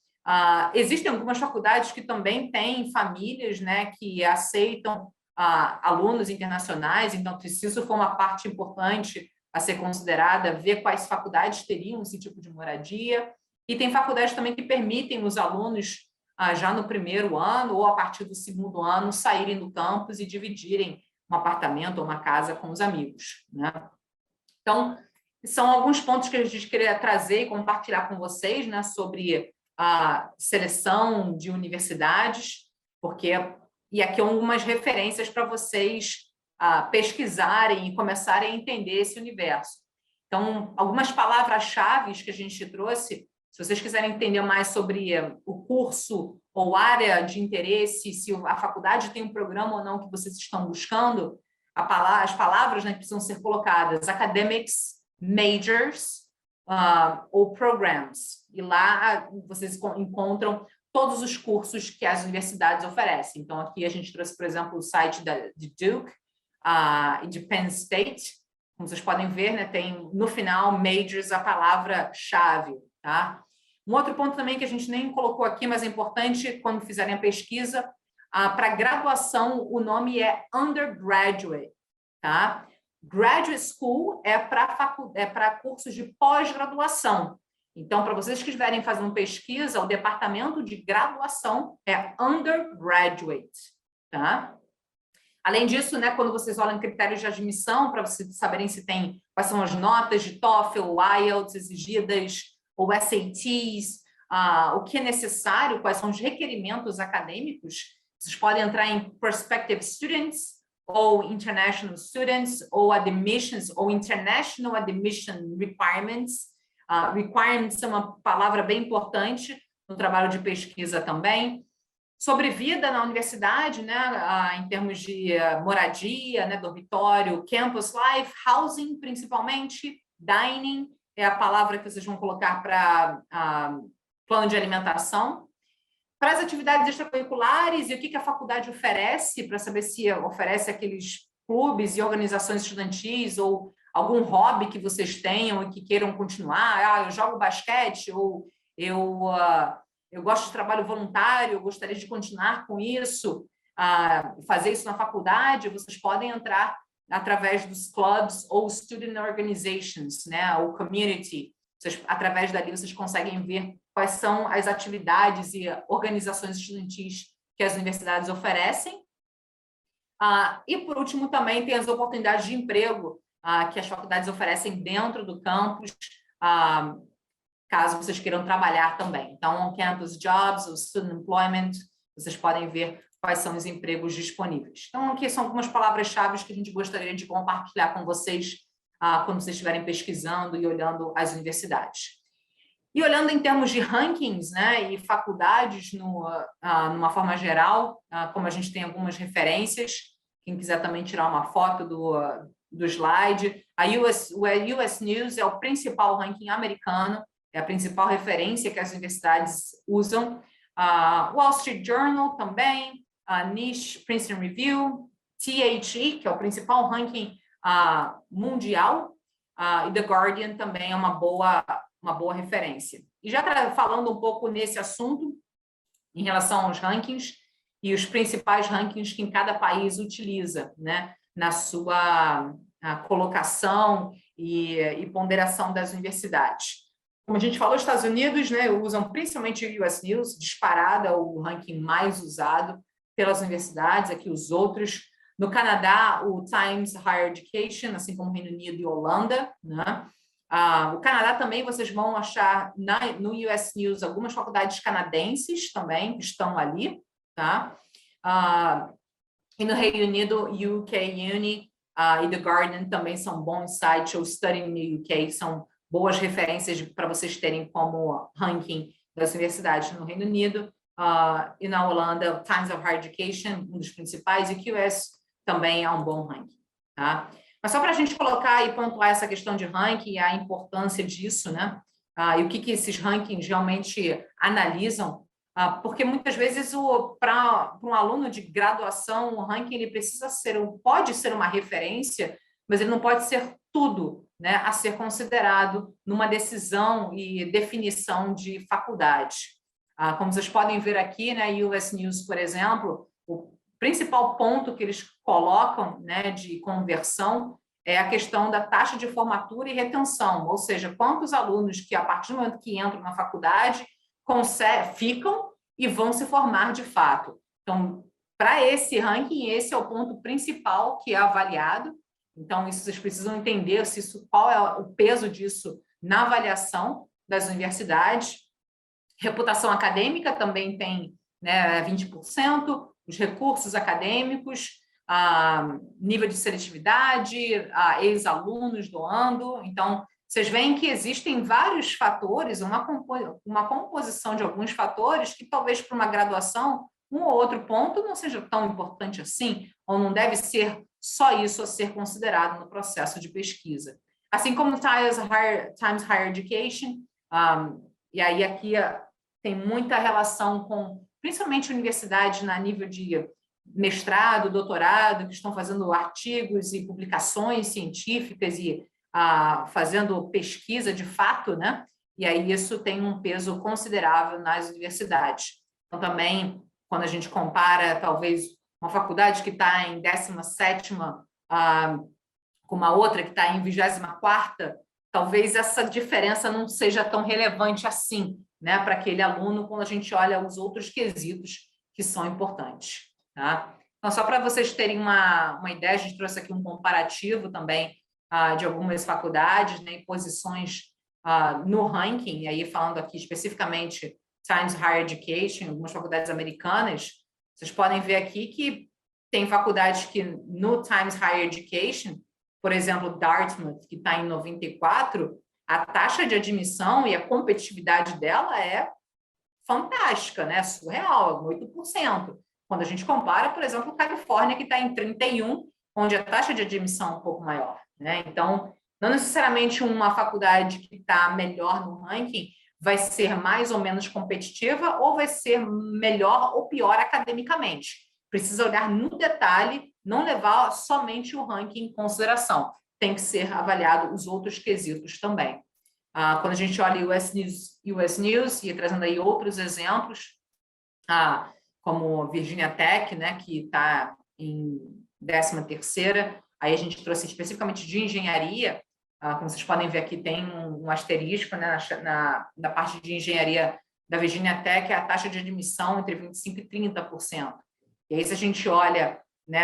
Existem algumas faculdades que também têm famílias, né, que aceitam alunos internacionais, então se isso for uma parte importante a ser considerada, ver quais faculdades teriam esse tipo de moradia. E tem faculdades também que permitem os alunos, já no primeiro ano ou a partir do segundo ano, saírem do campus e dividirem um apartamento ou uma casa com os amigos, né? Então, são alguns pontos que a gente queria trazer e compartilhar com vocês, né, sobre a seleção de universidades, e aqui algumas referências para vocês pesquisarem e começarem a entender esse universo. Então, algumas palavras-chave que a gente trouxe. Se vocês quiserem entender mais sobre o curso ou área de interesse, se a faculdade tem um programa ou não que vocês estão buscando, as palavras, né, que precisam ser colocadas: academics, majors ou programs. E lá vocês encontram todos os cursos que as universidades oferecem. Então, aqui a gente trouxe, por exemplo, o site de Duke e de Penn State. Como vocês podem ver, né, tem no final majors a palavra-chave. Tá? Um outro ponto também que a gente nem colocou aqui, mas é importante quando fizerem a pesquisa, para graduação o nome é undergraduate. Tá? Graduate School é para cursos de pós-graduação. Então, para vocês que estiverem fazendo pesquisa, o departamento de graduação é undergraduate. Tá? Além disso, né, quando vocês olham critérios de admissão, para vocês saberem quais são as notas de TOEFL, IELTS exigidas, ou SATs, o que é necessário, quais são os requerimentos acadêmicos, vocês podem entrar em Prospective Students, ou International Students, ou Admissions, ou International Admission Requirements. Requirements é uma palavra bem importante no trabalho de pesquisa também. Sobre vida na universidade, né, em termos de moradia, né, dormitório, campus life, housing principalmente, dining, é a palavra que vocês vão colocar para plano de alimentação. Para as atividades extracurriculares e o que a faculdade oferece, para saber se oferece aqueles clubes e organizações estudantis ou algum hobby que vocês tenham e que queiram continuar. Eu jogo basquete, ou eu gosto de trabalho voluntário, eu gostaria de continuar com isso, fazer isso na faculdade. Vocês podem entrar através dos clubs ou student organizations, né, ou community. Através dali vocês conseguem ver quais são as atividades e organizações estudantis que as universidades oferecem. E, por último, também tem as oportunidades de emprego que as faculdades oferecem dentro do campus, caso vocês queiram trabalhar também. Então, on-campus jobs, ou student employment, vocês podem ver quais são os empregos disponíveis. Então, aqui são algumas palavras-chave que a gente gostaria de compartilhar com vocês quando vocês estiverem pesquisando e olhando as universidades. E olhando em termos de rankings, né, e faculdades numa forma geral, como a gente tem algumas referências, quem quiser também tirar uma foto do slide, o US News é o principal ranking americano, é a principal referência que as universidades usam. Wall Street Journal também, Niche Princeton Review, THE, que é o principal ranking mundial, e The Guardian também é uma boa referência. E já falando um pouco nesse assunto, em relação aos rankings, e os principais rankings que em cada país utiliza, né, na sua colocação e ponderação das universidades. Como a gente falou, os Estados Unidos, né, usam principalmente o US News, disparada, o ranking mais usado pelas universidades, aqui os outros. No Canadá, o Times Higher Education, assim como o Reino Unido e Holanda, né? O Canadá também vocês vão achar no US News algumas faculdades canadenses também que estão ali, tá? E no Reino Unido, UK Uni e The Guardian também são bons sites, ou Studying no UK são boas referências para vocês terem como ranking das universidades no Reino Unido. E na Holanda, o Times of Higher Education, um dos principais, e o QS também é um bom ranking, tá? Mas só para a gente colocar e pontuar essa questão de ranking e a importância disso, né? E o que esses rankings realmente analisam, porque muitas vezes para um aluno de graduação, o ranking ele pode ser uma referência, mas ele não pode ser tudo, né, a ser considerado numa decisão e definição de faculdade. Como vocês podem ver aqui, né, US News, por exemplo, o principal ponto que eles colocam, né, de conversão é a questão da taxa de formatura e retenção, ou seja, quantos alunos que, a partir do momento que entram na faculdade, ficam e vão se formar de fato. Então, para esse ranking, esse é o ponto principal que é avaliado. Então, isso vocês precisam entender qual é o peso disso na avaliação das universidades. Reputação acadêmica também tem, né, 20%, os recursos acadêmicos, nível de seletividade, ex-alunos doando. Então, vocês veem que existem vários fatores, uma composição de alguns fatores que talvez para uma graduação, um ou outro ponto não seja tão importante assim, ou não deve ser só isso a ser considerado no processo de pesquisa. Assim como o Times Higher Education, e aí aqui tem muita relação com, principalmente, universidades na nível de mestrado, doutorado, que estão fazendo artigos e publicações científicas e fazendo pesquisa de fato, né? E aí isso tem um peso considerável nas universidades. Então, também, quando a gente compara, talvez, uma faculdade que está em 17ª com uma outra que está em 24ª, talvez essa diferença não seja tão relevante assim, né, para aquele aluno, quando a gente olha os outros quesitos que são importantes, tá? Então, só para vocês terem uma ideia, a gente trouxe aqui um comparativo também de algumas faculdades, né, posições no ranking, e aí falando aqui especificamente Times Higher Education, algumas faculdades americanas. Vocês podem ver aqui que tem faculdades que no Times Higher Education, por exemplo, Dartmouth, que está em 94, a taxa de admissão e a competitividade dela é fantástica, né? Surreal, 8%. Quando a gente compara, por exemplo, Califórnia, que está em 31%, onde a taxa de admissão é um pouco maior, né? Então, Não necessariamente uma faculdade que está melhor no ranking vai ser mais ou menos competitiva ou vai ser melhor ou pior academicamente. Precisa olhar no detalhe, não levar somente o ranking em consideração. Tem que ser avaliado os outros quesitos também. Quando a gente olha US News e trazendo aí outros exemplos, como Virginia Tech, né, que está em 13ª, aí a gente trouxe especificamente de engenharia. Como vocês podem ver aqui, tem um asterisco, né, na parte de engenharia da Virginia Tech, a taxa de admissão entre 25% e 30%. E aí, se a gente olha, né,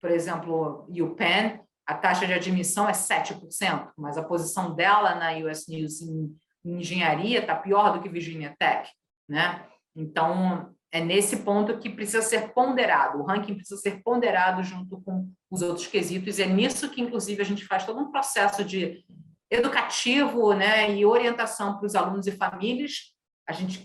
por exemplo, UPenn, a taxa de admissão é 7%, mas a posição dela na US News em engenharia está pior do que Virginia Tech, né? Então, é nesse ponto que precisa ser ponderado, o ranking precisa ser ponderado junto com os outros quesitos, e é nisso que, inclusive, a gente faz todo um processo de educativo, né, e orientação para os alunos e famílias. A gente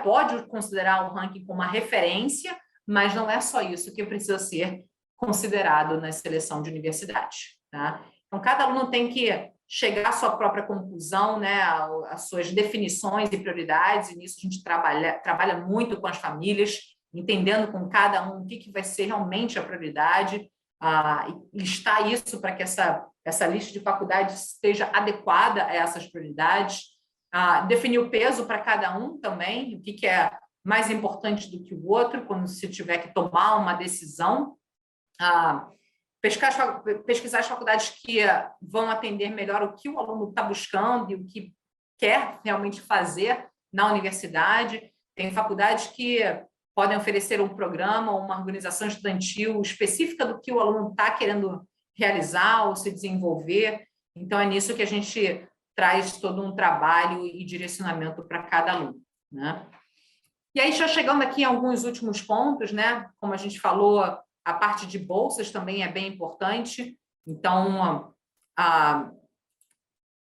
pode considerar o ranking como uma referência, mas não é só isso que precisa ser considerado na seleção de universidade, tá? Então, cada aluno tem que chegar à sua própria conclusão, né, as suas definições e prioridades, e nisso a gente trabalha muito com as famílias, entendendo com cada um o que vai ser realmente a prioridade, e listar isso para que essa lista de faculdades esteja adequada a essas prioridades, definir o peso para cada um também, o que é mais importante do que o outro, quando se tiver que tomar uma decisão, pesquisar as faculdades que vão atender melhor o que o aluno está buscando e o que quer realmente fazer na universidade. Tem faculdades que podem oferecer um programa ou uma organização estudantil específica do que o aluno está querendo realizar ou se desenvolver. Então, é nisso que a gente traz todo um trabalho e direcionamento para cada aluno, né? E aí, já chegando aqui em alguns últimos pontos, né? Como a gente falou, a parte de bolsas também é bem importante. Então,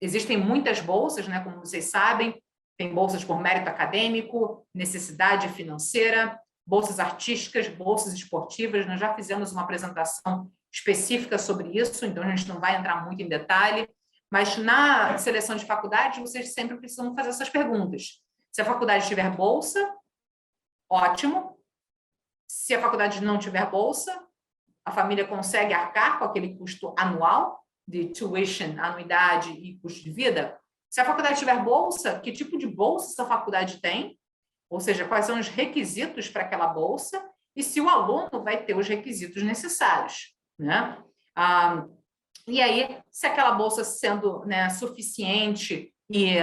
existem muitas bolsas, né? Como vocês sabem, tem bolsas por mérito acadêmico, necessidade financeira, bolsas artísticas, bolsas esportivas. Nós já fizemos uma apresentação específica sobre isso, então a gente não vai entrar muito em detalhe. Mas na seleção de faculdade, vocês sempre precisam fazer essas perguntas. Se a faculdade tiver bolsa, ótimo. Se a faculdade não tiver bolsa, a família consegue arcar com aquele custo anual de tuition, anuidade e custo de vida? Se a faculdade tiver bolsa, que tipo de bolsa essa faculdade tem? Ou seja, quais são os requisitos para aquela bolsa? E se o aluno vai ter os requisitos necessários, né? E aí, se aquela bolsa sendo, né, suficiente e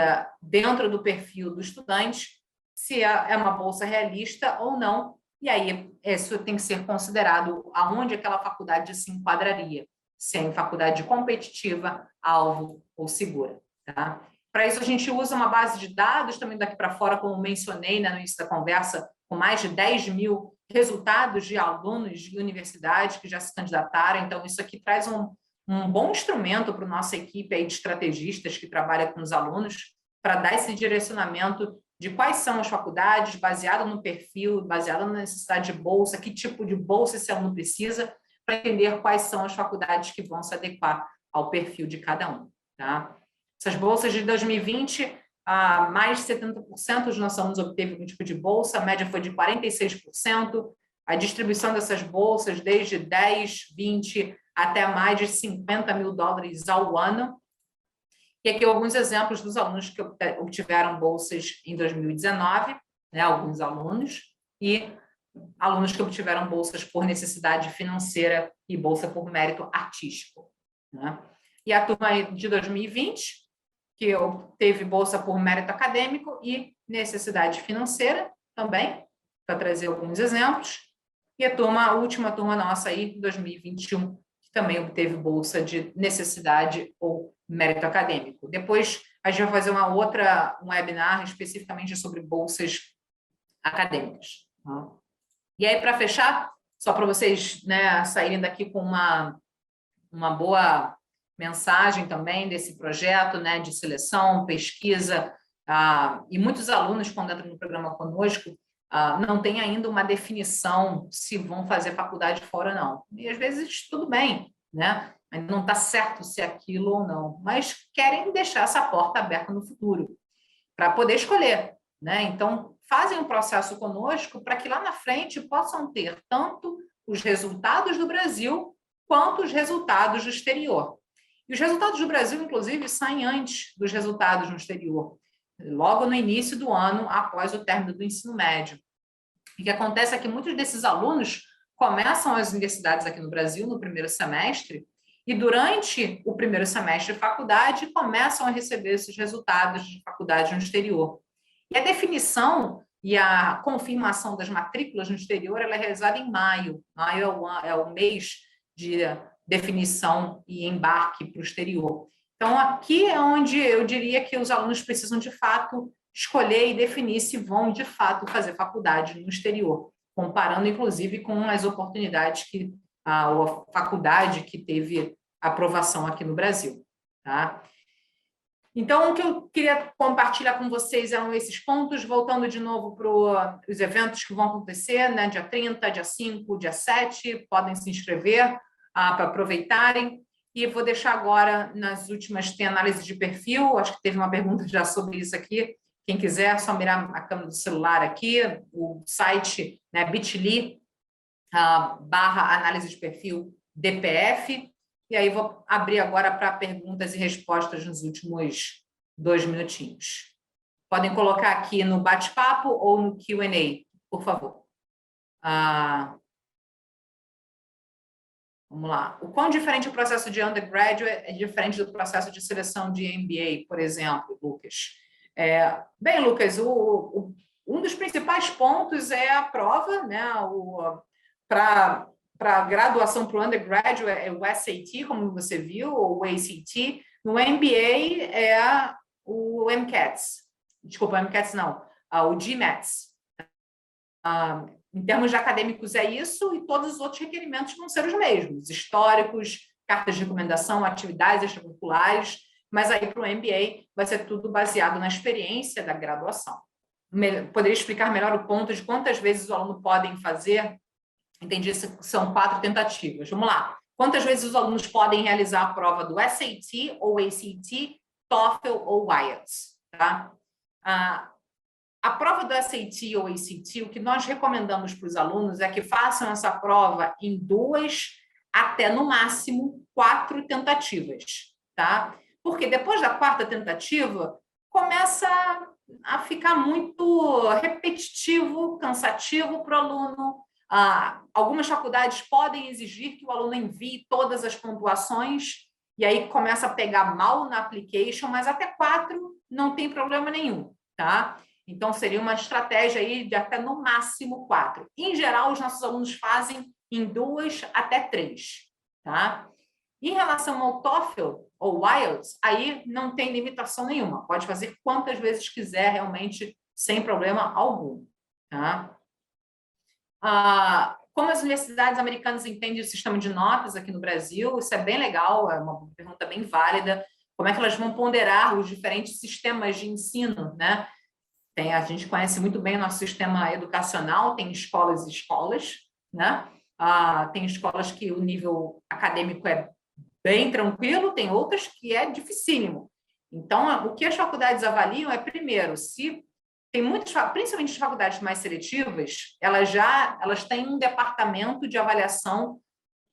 dentro do perfil do estudante, se é uma bolsa realista ou não, e aí isso tem que ser considerado aonde aquela faculdade se enquadraria, se é em faculdade competitiva, alvo ou segura, tá? Para isso, a gente usa uma base de dados também daqui para fora, como mencionei, né, no início da conversa, com mais de 10.000 resultados de alunos de universidade que já se candidataram. Então, isso aqui traz um bom instrumento para a nossa equipe aí de estrategistas que trabalha com os alunos, para dar esse direcionamento de quais são as faculdades, baseado no perfil, baseado na necessidade de bolsa, que tipo de bolsa esse aluno precisa, para entender quais são as faculdades que vão se adequar ao perfil de cada um, tá? Essas bolsas de 2020, mais de 70% dos nossos alunos obteve algum tipo de bolsa, a média foi de 46%, a distribuição dessas bolsas desde 10, 20 até mais de $50 mil ao ano. E aqui alguns exemplos dos alunos que obtiveram bolsas em 2019, né, alguns alunos, e alunos que obtiveram bolsas por necessidade financeira e bolsa por mérito artístico, né? E a turma de 2020, que teve bolsa por mérito acadêmico e necessidade financeira também, para trazer alguns exemplos. E a última turma nossa aí, 2021, que também obteve bolsa de necessidade ou mérito acadêmico. Depois a gente vai fazer um webinar especificamente sobre bolsas acadêmicas, tá? E aí, para fechar, só para vocês, né, saírem daqui com uma boa mensagem também desse projeto, né, de seleção, pesquisa, e muitos alunos, quando entram no programa conosco, não tem ainda uma definição se vão fazer faculdade fora ou não. E às vezes tudo bem, né? ainda não está certo se é aquilo ou não, mas querem deixar essa porta aberta no futuro, para poder escolher, né? Então, fazem um processo conosco para que lá na frente possam ter tanto os resultados do Brasil quanto os resultados do exterior. E os resultados do Brasil, inclusive, saem antes dos resultados no exterior, logo no início do ano, após o término do ensino médio. O que acontece é que muitos desses alunos começam as universidades aqui no Brasil no primeiro semestre e durante o primeiro semestre de faculdade começam a receber esses resultados de faculdade no exterior. E a definição e a confirmação das matrículas no exterior ela é realizada em maio. Maio é o mês de definição e embarque para o exterior. Então, aqui é onde eu diria que os alunos precisam, de fato, escolher e definir se vão, de fato, fazer faculdade no exterior, comparando, inclusive, com as oportunidades que a faculdade que teve aprovação aqui no Brasil. Tá? Então, o que eu queria compartilhar com vocês eram esses pontos, voltando de novo para os eventos que vão acontecer, né? Dia 30, dia 5, dia 7, podem se inscrever para aproveitarem. E vou deixar agora, nas últimas, tem análise de perfil, acho que teve uma pergunta já sobre isso aqui. Quem quiser, é só mirar a câmera do celular aqui, o site, né, bit.ly, barra análise de perfil DPF. E aí vou abrir agora para perguntas e respostas nos últimos 2 minutinhos. Podem colocar aqui no bate-papo ou no Q&A, por favor. Vamos lá. O quão diferente o processo de undergraduate é diferente do processo de seleção de MBA, por exemplo, Lucas? Bem, Lucas, um dos principais pontos é a prova, né? Para graduação para o undergraduate é o SAT, como você viu, ou o ACT. No MBA é o MCATs. Desculpa, o MCATs não, o GMATs. Em termos de acadêmicos é isso, e todos os outros requerimentos vão ser os mesmos, históricos, cartas de recomendação, atividades extracurriculares, mas aí para o MBA vai ser tudo baseado na experiência da graduação. Poderia explicar melhor o ponto de quantas vezes o aluno podem fazer? Entendi, são 4 tentativas. Vamos lá. Quantas vezes os alunos podem realizar a prova do SAT ou ACT, TOEFL ou IELTS? Tá? A prova do SAT ou ACT, o que nós recomendamos para os alunos é que façam essa prova em 2 até, no máximo, 4 tentativas. Tá? Porque depois da 4ª tentativa, começa a ficar muito repetitivo, cansativo para o aluno. Algumas faculdades podem exigir que o aluno envie todas as pontuações e aí começa a pegar mal na application, mas até 4 não tem problema nenhum, tá? Então, seria uma estratégia aí de até no máximo 4. Em geral, os nossos alunos fazem em 2 até 3, tá? Em relação ao TOEFL ou IELTS, aí não tem limitação nenhuma. Pode fazer quantas vezes quiser, realmente, sem problema algum, tá? Como as universidades americanas entendem o sistema de notas aqui no Brasil, isso é bem legal, é uma pergunta bem válida. Como é que elas vão ponderar os diferentes sistemas de ensino, né? A gente conhece muito bem o nosso sistema educacional, tem escolas e escolas, né? Tem escolas que o nível acadêmico é bem tranquilo, tem outras que é dificílimo. Então, o que as faculdades avaliam é, primeiro, se tem muitas, principalmente as faculdades mais seletivas, elas têm um departamento de avaliação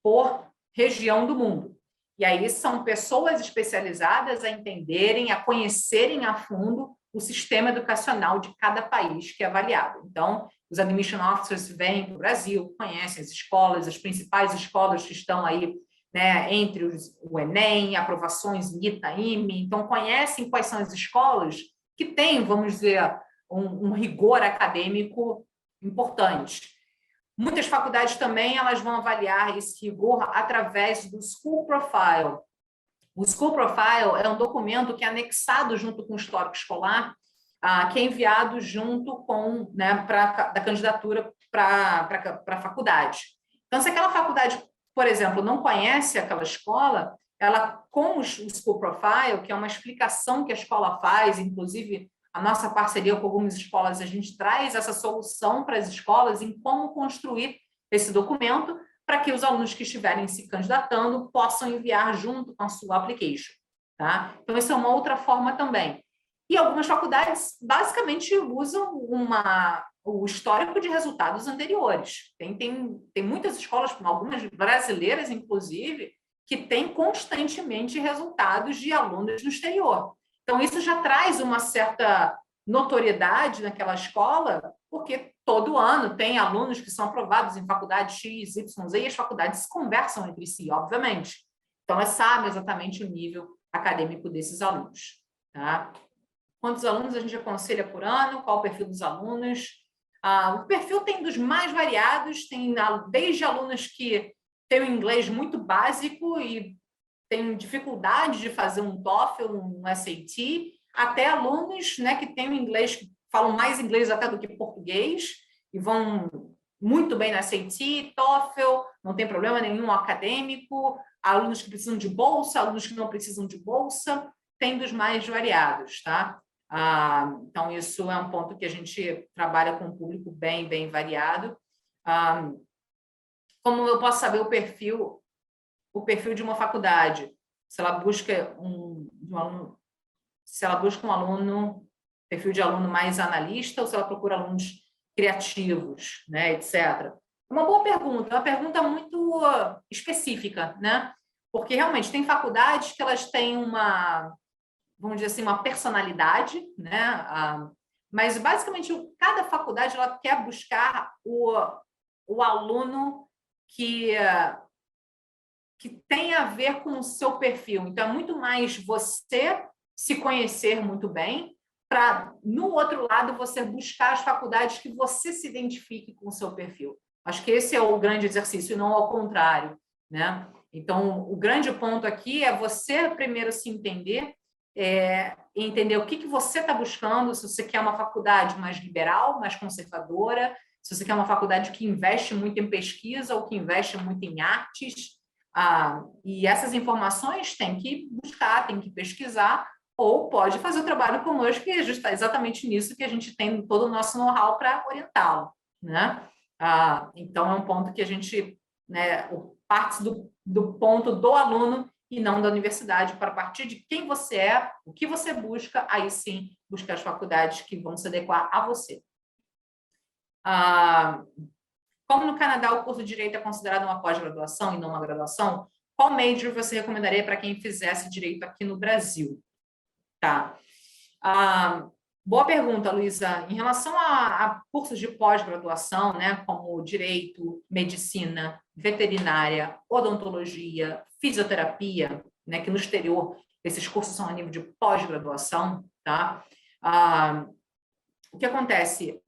por região do mundo. E aí são pessoas especializadas a entenderem, a conhecerem a fundo o sistema educacional de cada país que é avaliado. Então, os admission officers vêm para o Brasil, conhecem as escolas, as principais escolas que estão aí, né, entre o Enem, aprovações NITA, IME, então conhecem quais são as escolas que têm, vamos dizer, um rigor acadêmico importante. Muitas faculdades também elas vão avaliar esse rigor através do School Profile. O School Profile é um documento que é anexado junto com o histórico escolar, que é enviado junto com, né, da candidatura para a faculdade. Então, se aquela faculdade, por exemplo, não conhece aquela escola, ela, com o School Profile, que é uma explicação que a escola faz, inclusive a nossa parceria com algumas escolas, a gente traz essa solução para as escolas em como construir esse documento, para que os alunos que estiverem se candidatando possam enviar junto com a sua application. Tá? Então, essa é uma outra forma também. E algumas faculdades, basicamente, usam o histórico de resultados anteriores. Tem muitas escolas, algumas brasileiras, inclusive, que têm constantemente resultados de alunos no exterior. Então, isso já traz uma certa notoriedade naquela escola, porque todo ano tem alunos que são aprovados em faculdade X, Y, Z, e as faculdades conversam entre si, obviamente. Então, elas sabem exatamente o nível acadêmico desses alunos. Tá? Quantos alunos a gente aconselha por ano? Qual o perfil dos alunos? O perfil tem dos mais variados, tem desde alunos que têm o inglês muito básico e têm dificuldade de fazer um TOEFL, um SAT, até alunos, né, que têm o inglês, que falam mais inglês até do que português e vão muito bem na SAT, TOEFL, não tem problema nenhum acadêmico, alunos que precisam de bolsa, alunos que não precisam de bolsa, tem dos mais variados, tá? Então, isso é um ponto que a gente trabalha com um público bem variado. Como eu posso saber o perfil de uma faculdade? Se ela busca um aluno, perfil de aluno mais analista, ou se ela procura alunos criativos, né, etc. É uma boa pergunta, é uma pergunta muito específica, né? Porque realmente tem faculdades que elas têm vamos dizer assim, uma personalidade, né? Mas basicamente cada faculdade ela quer buscar o aluno que tem a ver com o seu perfil. Então, é muito mais você se conhecer muito bem, para, no outro lado, você buscar as faculdades que você se identifique com o seu perfil. Acho que esse é o grande exercício, e não ao contrário, né? Então, o grande ponto aqui é você primeiro se entender, entender o que você está buscando, se você quer uma faculdade mais liberal, mais conservadora, se você quer uma faculdade que investe muito em pesquisa ou que investe muito em artes. E essas informações tem que buscar, tem que pesquisar, ou pode fazer o trabalho conosco, e é exatamente nisso que a gente tem todo o nosso know-how para orientá-lo, né? Então, é um ponto que a gente, né, parte do ponto do aluno e não da universidade, para partir de quem você é, o que você busca, aí sim, buscar as faculdades que vão se adequar a você. Como no Canadá o curso de Direito é considerado uma pós-graduação e não uma graduação, qual major você recomendaria para quem fizesse Direito aqui no Brasil? Tá. Boa pergunta, Luísa. Em relação a cursos de pós-graduação, né, como Direito, Medicina, Veterinária, Odontologia, Fisioterapia, né, que no exterior esses cursos são a nível de pós-graduação, tá? O que acontece?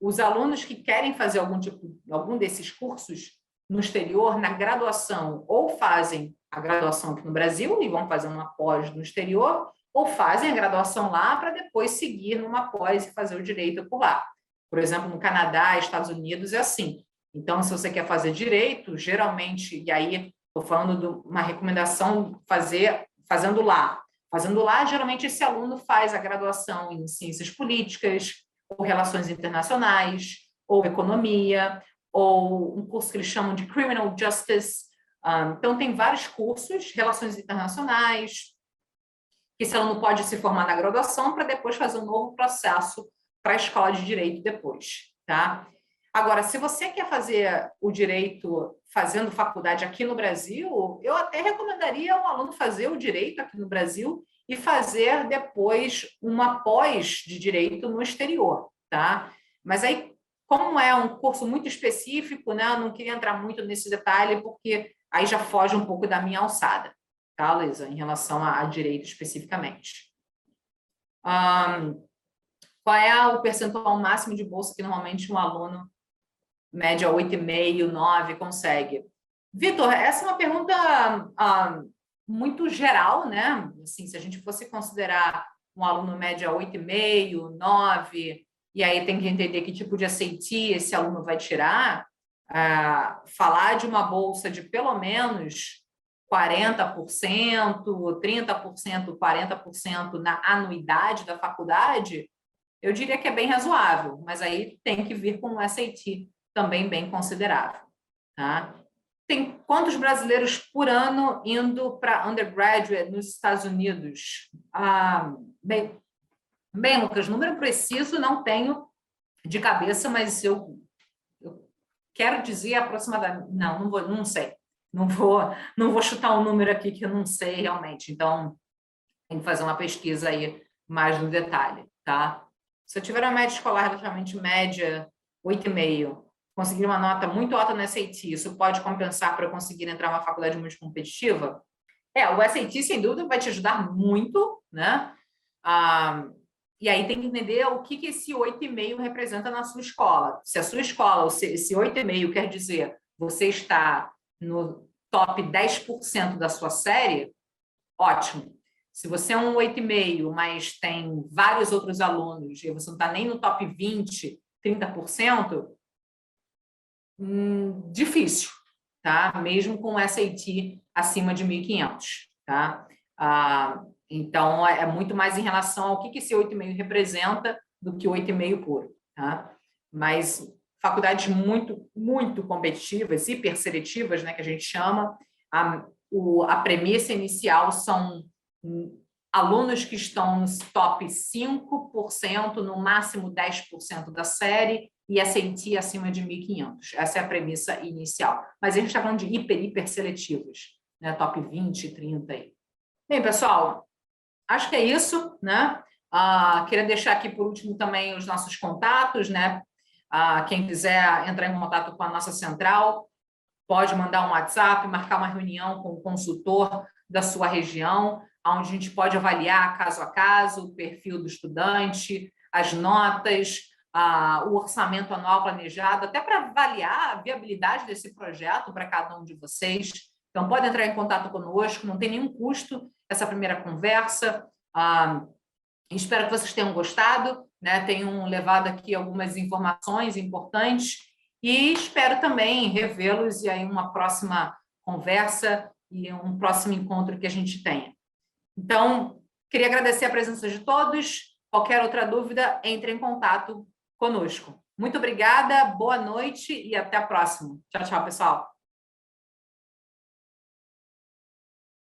Os alunos que querem fazer algum desses cursos no exterior, na graduação, ou fazem a graduação aqui no Brasil e vão fazer uma pós no exterior, ou fazem a graduação lá para depois seguir numa pós e fazer o direito por lá. Por exemplo, no Canadá, Estados Unidos, é assim. Então, se você quer fazer direito, geralmente, e aí estou falando de uma recomendação fazendo lá. Fazendo lá, geralmente esse aluno faz a graduação em ciências políticas, ou relações internacionais, ou economia, ou um curso que eles chamam de Criminal Justice. Então, tem vários cursos, relações internacionais, que esse aluno pode se formar na graduação para depois fazer um novo processo para a escola de direito depois, tá? Agora, se você quer fazer o direito fazendo faculdade aqui no Brasil, eu até recomendaria um aluno fazer o direito aqui no Brasil e fazer depois uma pós de direito no exterior, tá? Mas aí, como é um curso muito específico, né, eu não queria entrar muito nesse detalhe, porque aí já foge um pouco da minha alçada, tá, Luísa, em relação a direito especificamente. Qual é o percentual máximo de bolsa que normalmente um aluno média 8,5, 9 consegue? Vitor, essa é uma pergunta muito geral, né? Assim, se a gente fosse considerar um aluno média 8,5, 9, e aí tem que entender que tipo de SAT esse aluno vai tirar, falar de uma bolsa de pelo menos 40%, 30%, 40% na anuidade da faculdade, eu diria que é bem razoável, mas aí tem que vir com um SAT também bem considerável, tá? tem quantos brasileiros por ano indo para undergraduate nos Estados Unidos? Bem, Lucas, número preciso não tenho de cabeça, mas eu quero dizer aproximadamente... Não sei. Não vou chutar um número aqui que eu não sei realmente. Então, tem que fazer uma pesquisa aí mais no detalhe, tá? Se eu tiver uma média escolar relativamente média, 8,5, conseguir uma nota muito alta no SAT, isso pode compensar para eu conseguir entrar numa faculdade muito competitiva? O SAT, sem dúvida, vai te ajudar muito, né? E aí tem que entender o que esse 8,5 representa na sua escola. Se a sua escola, esse 8,5 quer dizer você está no top 10% da sua série, ótimo. Se você é um 8,5, mas tem vários outros alunos e você não está nem no top 20, 30%, difícil, tá? Mesmo com SAT acima de 1.500, tá? Então, é muito mais em relação ao que esse 8,5 representa do que 8,5 puro, tá? Mas faculdades muito, muito competitivas, hiperseletivas, né, que a gente chama, a premissa inicial são alunos que estão nos top 5%, no máximo 10% da série, e SAT acima de 1.500. Essa é a premissa inicial. Mas a gente está falando de hiper seletivos, né? Top 20, 30 aí. Bem, pessoal, acho que é isso, né? Queria deixar aqui por último também os nossos contatos, né? Quem quiser entrar em contato com a nossa central, pode mandar um WhatsApp, marcar uma reunião com o consultor da sua região, onde a gente pode avaliar caso a caso o perfil do estudante, as notas, o orçamento anual planejado, até para avaliar a viabilidade desse projeto para cada um de vocês. Então, pode entrar em contato conosco, não tem nenhum custo essa primeira conversa. Espero que vocês tenham gostado, né? Tenham levado aqui algumas informações importantes e espero também revê-los e aí uma próxima conversa e um próximo encontro que a gente tenha. Então, queria agradecer a presença de todos. Qualquer outra dúvida, entre em contato conosco. Muito obrigada, boa noite e até a próxima. Tchau, tchau, pessoal.